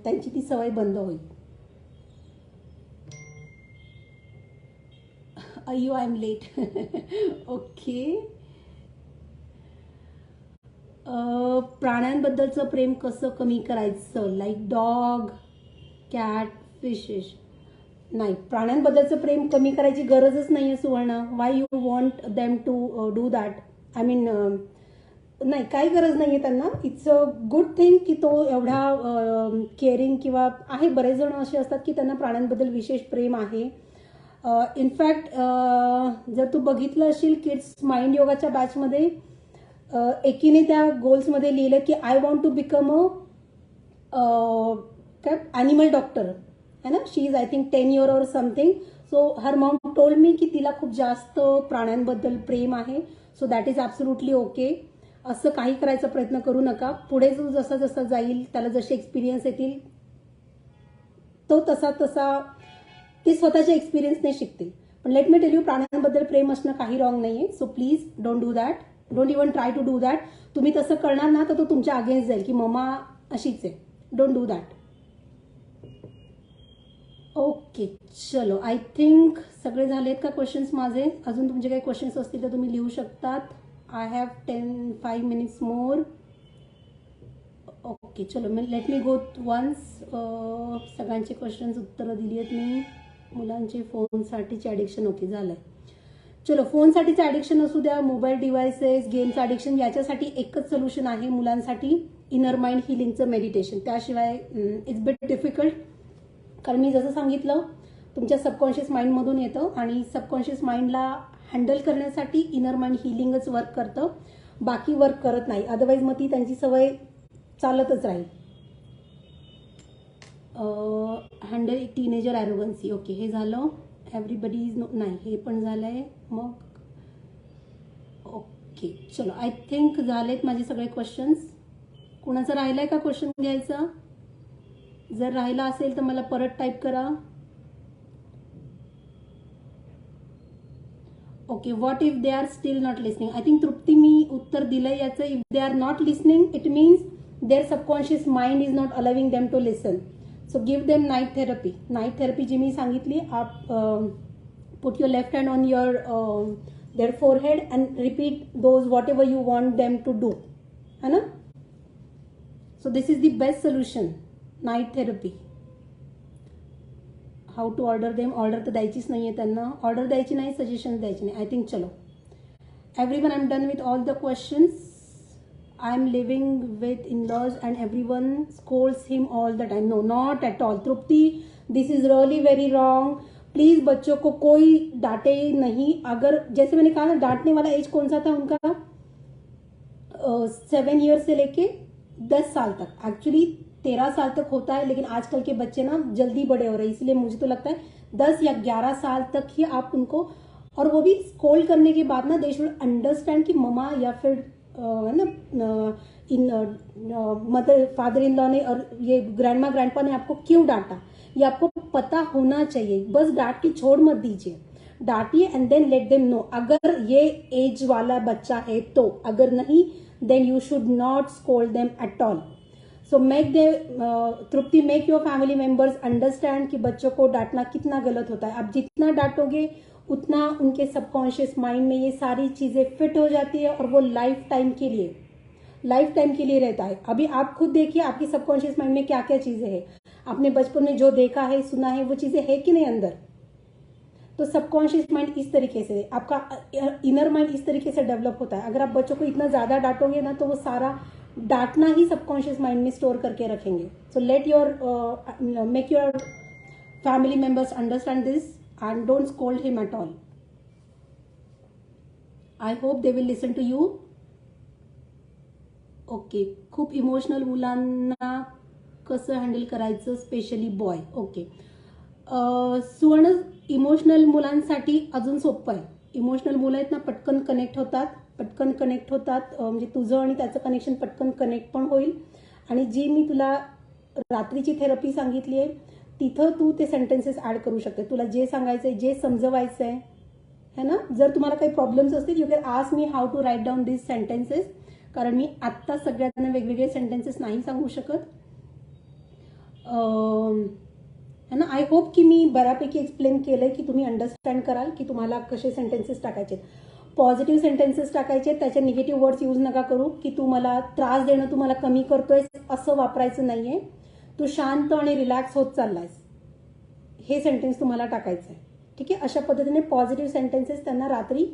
त्यांची ती सवय बंद होईल. अय्यो, आय एम लेट. ओके. प्राण्यांबद्दलचं प्रेम कसं कमी करायचं? Like dog, cat, fishes. नाही, प्राण्यांबद्दलचं प्रेम कमी करायची गरजच नाहीये Suvarna. Why you want them to do that? I mean, नाही, काही गरज नाहीये त्यांना. इट्स अ गुड थिंग की तो एवढा केअरिंग, किंवा आहे बरेच जण असे असतात की त्यांना प्राण्यांबद्दल विशेष प्रेम आहे. इनफॅक्ट जर तू बघितलं असेल किड्स माइंड योगाच्या बॅचमध्ये एकीने त्या गोल्समध्ये लिहिलं की आय वॉन्ट टू बिकम काय ॲनिमल डॉक्टर है ना. She is I think 10 year और समथिंग. सो हर मॉम टोल्ड मी की तिला खूप जास्त प्राण्यांबद्दल प्रेम आहे. So that is absolutely okay. असं काही करायचा प्रयत्न करू नका. पुढे जो जसा जसा जाईल त्याला जसे एक्सपिरियन्स येतील तो तसा तसा ते स्वतःच्या एक्सपिरियन्सने शिकतील. पण लेट मी टेल यू, प्राण्यांबद्दल प्रेम असणं काही रॉंग नाहीये. So please don't do that. Don't even try to do that. तुम्ही तसं करणार ना तर तो तुमच्या अगेन्स्ट जाईल की मम्मा अशीच आहे. Don't do that. ओके चलो, आय थिंक सगळे झालेत का क्वेश्चन्स माझे. अजून तुमचे काही क्वेश्चन्स असतील तर तुम्ही लिहू शकतात. I have 5 minutes more. Okay चलो, लेट मी गो वन्स. सगळ्यांचे क्वेश्चन्स उत्तरं दिली आहेत मी. मुलांचे फोनसाठीचे ॲडिक्शन ओके झालंय. चलो, फोनसाठीचं ॲडिक्शन असू द्या, मोबाईल डिव्हायसेस, गेमचं ॲडिक्शन, याच्यासाठी एकच सोल्युशन आहे मुलांसाठी, इनर माइंड हिलिंगचं मेडिटेशन. त्याशिवाय इट्स बिट डिफिकल्ट. कारण मी जसं सांगितलं तुमच्या सबकॉन्शियस माइंडमधून येतं आणि सबकॉन्शियस माइंडला हँडल करण्यासाठी इनर माइंड हिलिंगच वर्क करतं, बाकी वर्क करत नाही. अदरवाईज मग ती त्यांची सवय चालतच राहील. हँडल टीनेजर ॲरोगन्सी ओके हे झालं. एव्हरीबडी इज नाही हे पण झालं आहे. मग ओके चलो, आय थिंक झालेत माझे सगळे क्वेश्चन्स. कुणाचं राहिलं आहे का क्वेश्चन घ्यायचा? जर राहिला असेल तर मला परत टाईप करा. Okay, what if they are still not listening. I think Tripti मी उत्तर दिलंय याचं. If they are not listening it means their subconscious mind is not allowing them to listen. So give them night therapy. Night therapy जी मी सांगितली, आप put your left hand on your their forehead and repeat those whatever you want them to do, है ना. So this is the best solution, night therapy. How to order them. Order तर द्यायचीच नाही आहे त्यांना. Order द्यायची नाही, suggestion द्यायची नाही. आय थिंक चलो everyone, I am done with all the questions. I am living with in-laws and everyone scolds him all the time. No, not at all. Trupti, this is really very wrong. Please बच्चों को कोई डांटे नहीं. अगर जैसे मैंने कहा ना, डांटने वाला एज कौन सा था उनका, 7 years से लेके 10 साल तक. एक्चुअली 13 साल तक होता है, लेकिन आजकल के बच्चे ना जल्दी बड़े हो रहे हैं, इसलिए मुझे तो लगता है 10 या 11 साल तक ही आप उनको, और वो भी स्कोल्ड करने के बाद ना, दे शुड अंडरस्टैंड कि ममा या फिर है ना इन मदर फादर इन लॉ ने और ये ग्रैंडमा ग्रैंडपा ने आपको क्यों डांटा, ये आपको पता होना चाहिए. बस डांट के छोड़ मत दीजिए, डांटिए and then let them know. अगर ये एज वाला बच्चा है तो, अगर नहीं then you should not scold them at all. So make they Tripti, make your family members understand कि बच्चों को डांटना कितना गलत होता है. आप जितना डांटोगे उतना उनके सबकॉन्शियस माइंड में ये सारी चीजें फिट हो जाती है और वो लाइफ टाइम के लिए रहता है. अभी आप खुद देखिए आपकी सबकॉन्शियस माइंड में क्या क्या चीजें हैं. आपने बचपन में जो देखा है, सुना है, वो चीजें है कि नहीं अंदर. तो सबकॉन्शियस माइंड इस तरीके से, आपका इनर माइंड इस तरीके से डेवलप होता है. अगर आप बच्चों को इतना ज्यादा डांटोगे ना, तो वो सारा डांटना ही सबकॉन्शियस माइंड में स्टोर करके रखेंगे. So let your make your family members understand this and don't scold him at all. I hope they will listen to you. Okay, खूप इमोशनल मुलांना कसं हँडल करायचं, स्पेशली बॉय. ओके, सुवर्ण, emotional मुलांसाठी अजून सोपं आहे. इमोशनल मुलं आहेत ना, पटकन कनेक्ट होतात. म्हणजे तुझं आणि त्याचं कनेक्शन पटकन कनेक्ट पण होईल. आणि जी मी तुला रात्रीची थेरपी सांगितली आहे, तिथं तू ते सेंटेन्सेस ऍड करू शकते. तुला जे सांगायचंय, जे समजवायचंय, है ना. जर तुम्हाला काही प्रॉब्लेम्स असतील, you can ask me how to write down this sentences. कारण मी आत्ता सगळ्यांना वेगवेगळे सेंटेन्सेस नाही सांगू शकत, है ना. आय होप की मी बऱ्यापैकी एक्सप्लेन केलंय की तुम्ही अंडरस्टँड कराल की तुम्हाला कसे सेंटेन्सेस टाकायचे. पॉझिटिव्ह सेंटेन्सेस टाकायचे, त्याचे निगेटिव्ह वर्ड्स यूज नका करू की तू मला त्रास देणं, तू मला कमी करतोय, असं वापरायचं नाहीये. तू शांत आणि रिलॅक्स होत चाललायस, हे सेंटेन्स तुम्हाला टाकायचं आहे. ठीक आहे. अशा पद्धतीने पॉझिटिव्ह सेंटेन्सेस त्यांना रात्री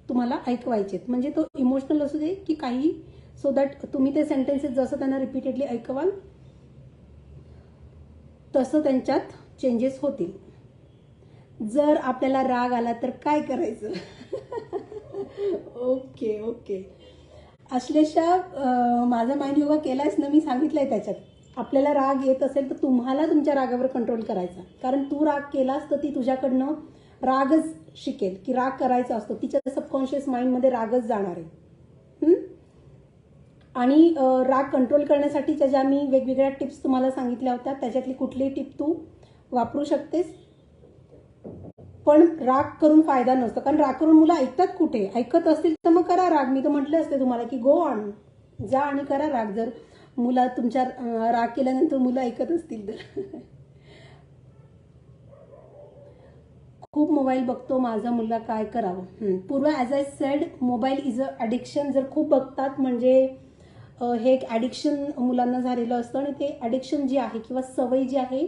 तुम्हाला ऐकवायचे, म्हणजे तो इमोशनल असू दे की काही, सो दॅट तुम्ही ते सेंटेन्सेस जसं त्यांना रिपीटेडली ऐकवाल तसं त्यांच्यात चेंजेस होतील. जर आपल्याला राग आला तर काय करायचं? ओके, अश्लेषा, माझा माइंड योगा केलायस ना, मी सांगितलंय त्याच्यात. आपल्याला राग येत असेल तर तुम्हाला तुमच्या रागावर कंट्रोल करायचा, कारण तू राग केलास तर ती तुझ्याकडनं रागच शिकेल की राग करायचा असतो. तिच्या सबकॉन्शियस माइंडमध्ये रागच जाणार आहे. आणि राग कंट्रोल करण्यासाठीच्या ज्या मी वेगवेगळ्या टिप्स तुम्हाला सांगितल्या होत्या त्याच्यातली कुठलीही टिप तू वापरू शकतेस. पण राग करून फायदा नसतो, कारण राग करून मुलं ऐकतात कुठे? ऐकत असतील तर मग करा राग. मी तर म्हटलं असते तुम्हाला की गो ऑन, जा आणि करा राग. जर मुला तुमच्या राग केल्यानंतर मुलं ऐकत असतील तर. खूप मोबाईल बघतो माझा मुलगा, काय करावं? पूर्व, as I said, mobile is a addiction. जर खूप बघतात म्हणजे हे एक ॲडिक्शन मुलांना झालेलं असतं, आणि ते ॲडिक्शन जी आहे किंवा सवय जी आहे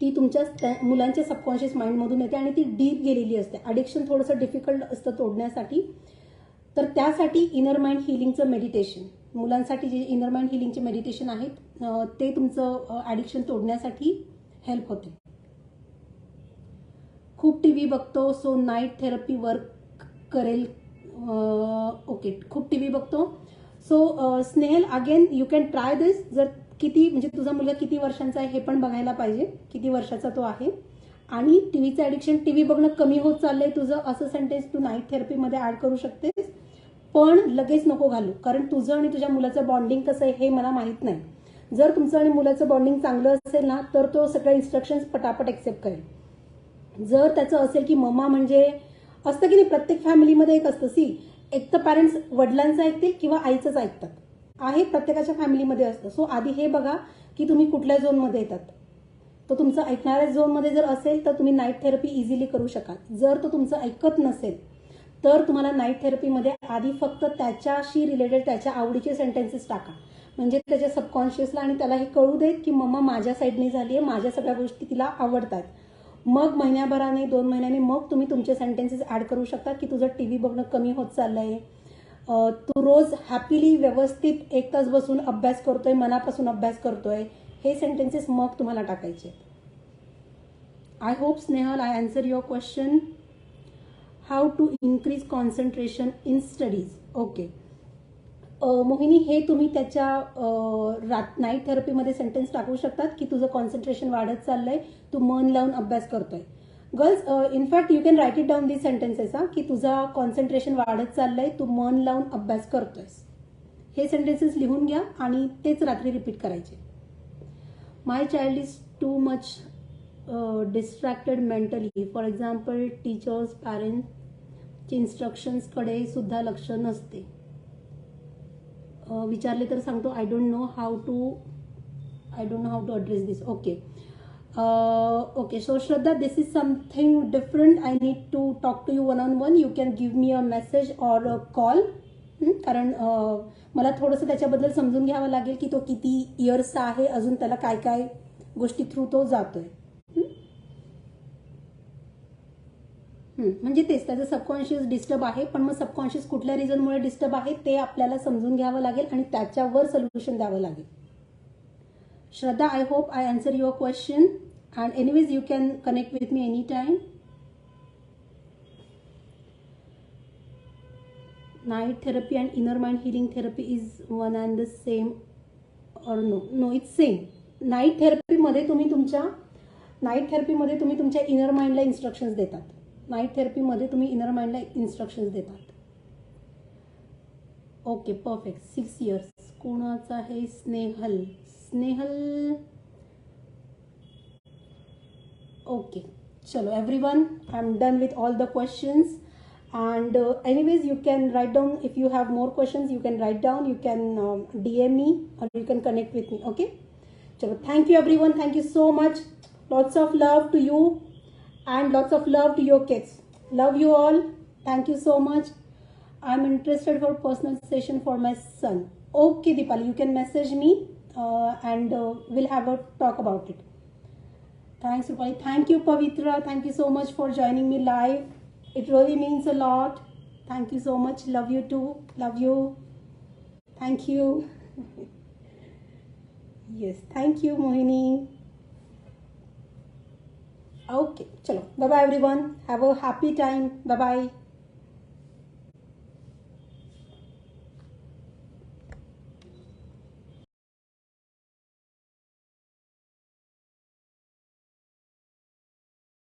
ती तुमच्या मुलांच्या सबकॉन्शियस माइंडमधून येते आणि ती डीप गेलेली असते. ॲडिक्शन थोडंसं डिफिकल्ट असतं तोडण्यासाठी. तर त्यासाठी इनर माइंड हिलिंगचं मेडिटेशन, मुलांसाठी जे इनर माइंड हिलिंगचे मेडिटेशन आहेत ते तुमचं ॲडिक्शन तोडण्यासाठी हेल्प होते. खूप टी व्ही बघतो, सो नाईट थेरपी वर्क करेल. ओके, खूप टी व्ही बघतो. So Snehal, again you can try this. जर किती म्हणजे तुझा मुलगा किती वर्षांचा आहे हे पण बघायला पाहिजे, किती वर्षाचा तो आहे. आणि टीव्हीचं ॲडिक्शन, टीव्ही बघणं कमी होत चाललंय तुझं, असं सेंटेन्स तू नाईट थेरपीमध्ये ॲड करू शकतेस. पण लगेच नको घालू, कारण तुझं आणि तुझ्या मुलाचं बॉन्डिंग कसं आहे हे मला माहीत नाही. जर तुमचं आणि मुलाचं बॉन्डिंग चांगलं असेल ना तर तो सगळ्या इन्स्ट्रक्शन्स पटापट एक्सेप्ट करेल. जर त्याचं असेल की मम्मा म्हणजे असतं की नाही, प्रत्येक फॅमिलीमध्ये एक असतं, एक तर पॅरेंट्स वडिलांचं ऐकतील किंवा आईचंच ऐकतात, आहे प्रत्येकाच्या फॅमिलीमध्ये असतं. सो आधी हे बघा की तुम्ही कुठल्या झोनमध्ये येतात. तर तुमचं ऐकणाऱ्या झोनमध्ये जर असेल तर तुम्ही नाईट थेरपी इझिली करू शकाल. जर तो तुमचं ऐकत नसेल तर तुम्हाला नाईट थेरपीमध्ये आधी फक्त त्याच्याशी रिलेटेड त्याच्या आवडीचे सेंटेन्सेस टाका, म्हणजे त्याच्या सबकॉन्शियसला आणि त्याला हे कळू देत की मम्मा माझ्या साईडने झाली आहे, माझ्या सगळ्या गोष्टी तिला आवडतात. मग महिन्याभराने 2 महिन्याने मग तुम्ही तुमचे सेंटेन्सेस ॲड करू शकता की तुझं टीव्ही बघणं कमी होत चाललंय, तू रोज हॅपीली व्यवस्थित 1 तास बसून अभ्यास करतोय, मनापासून अभ्यास करतोय, हे सेंटेन्सेस मग तुम्हाला टाकायचे. I hope Snehal I answer your question. How to increase concentration in studies. Okay Mohini, हे तुम्ही त्याच्या नाईट थेरपीमध्ये सेंटेन्स टाकू शकतात की तुझं कॉन्सन्ट्रेशन वाढत चाललंय, तू मन लावून अभ्यास करतोय. Girls, in fact you can write it down these sentences, की तुझा कॉन्सन्ट्रेशन वाढत चाललंय, तू मन लावून अभ्यास करतोयस. हे सेंटेन्सेस लिहून घ्या आणि तेच रात्री रिपीट करायचे. My child is too much distracted mentally. For example teachers, पॅरेंट्सचे इन्स्ट्रक्शन्सकडे सुद्धा लक्ष नसते. विचारले तर सांगतो I don't know how to address this. Okay okay, so Shraddha, this is something different. I need to talk to you one on one. You can give me a message or a call, कारण मला थोडंसं त्याच्याबद्दल समजून घ्यावं लागेल की तो किती इयर्सचा आहे, अजून त्याला काय काय गोष्टी थ्रू तो जातोय. म्हणजे तेच त्याचं सबकॉन्शियस डिस्टर्ब आहे, पण मग सबकॉन्शियस कुठल्या रिझनमुळे डिस्टर्ब आहे ते आपल्याला समजून घ्यावं लागेल आणि त्याच्यावर सोल्युशन द्यावं लागेल. Shraddha, I hope I answer your question, and anyways you can connect with me any time. Night therapy and inner mind healing therapy is one and the same or no? No, it's same. Night थेरपीमध्ये तुम्ही तुमच्या inner माइंडला instructions देतात. Night थेरपीमध्ये तुम्ही inner माइंडला instructions देतात. Okay, perfect. 6 years. कोणाचं आहे? स्नेहल. ओके, चलो everyone, I am done with all the questions. And anyways, you can write down if you have more questions. You can write down. You can DM me or you can connect with me. Okay. Chalo, thank you everyone. Thank you so much. Lots of love to you and lots of love to your kids. Love you all. Thank you so much. I'm interested for personal session for my son. Okay, Deepali, you can message me and we'll have a talk about it. Thanks, Rupali. Thank you, Pavitra. Thank you so much for joining me live. It really means a lot. Thank you so much. Love you too. Love you. Thank you. Yes, thank you, Mohini. Okay, chalo. Bye bye everyone. Have a happy time. Bye bye.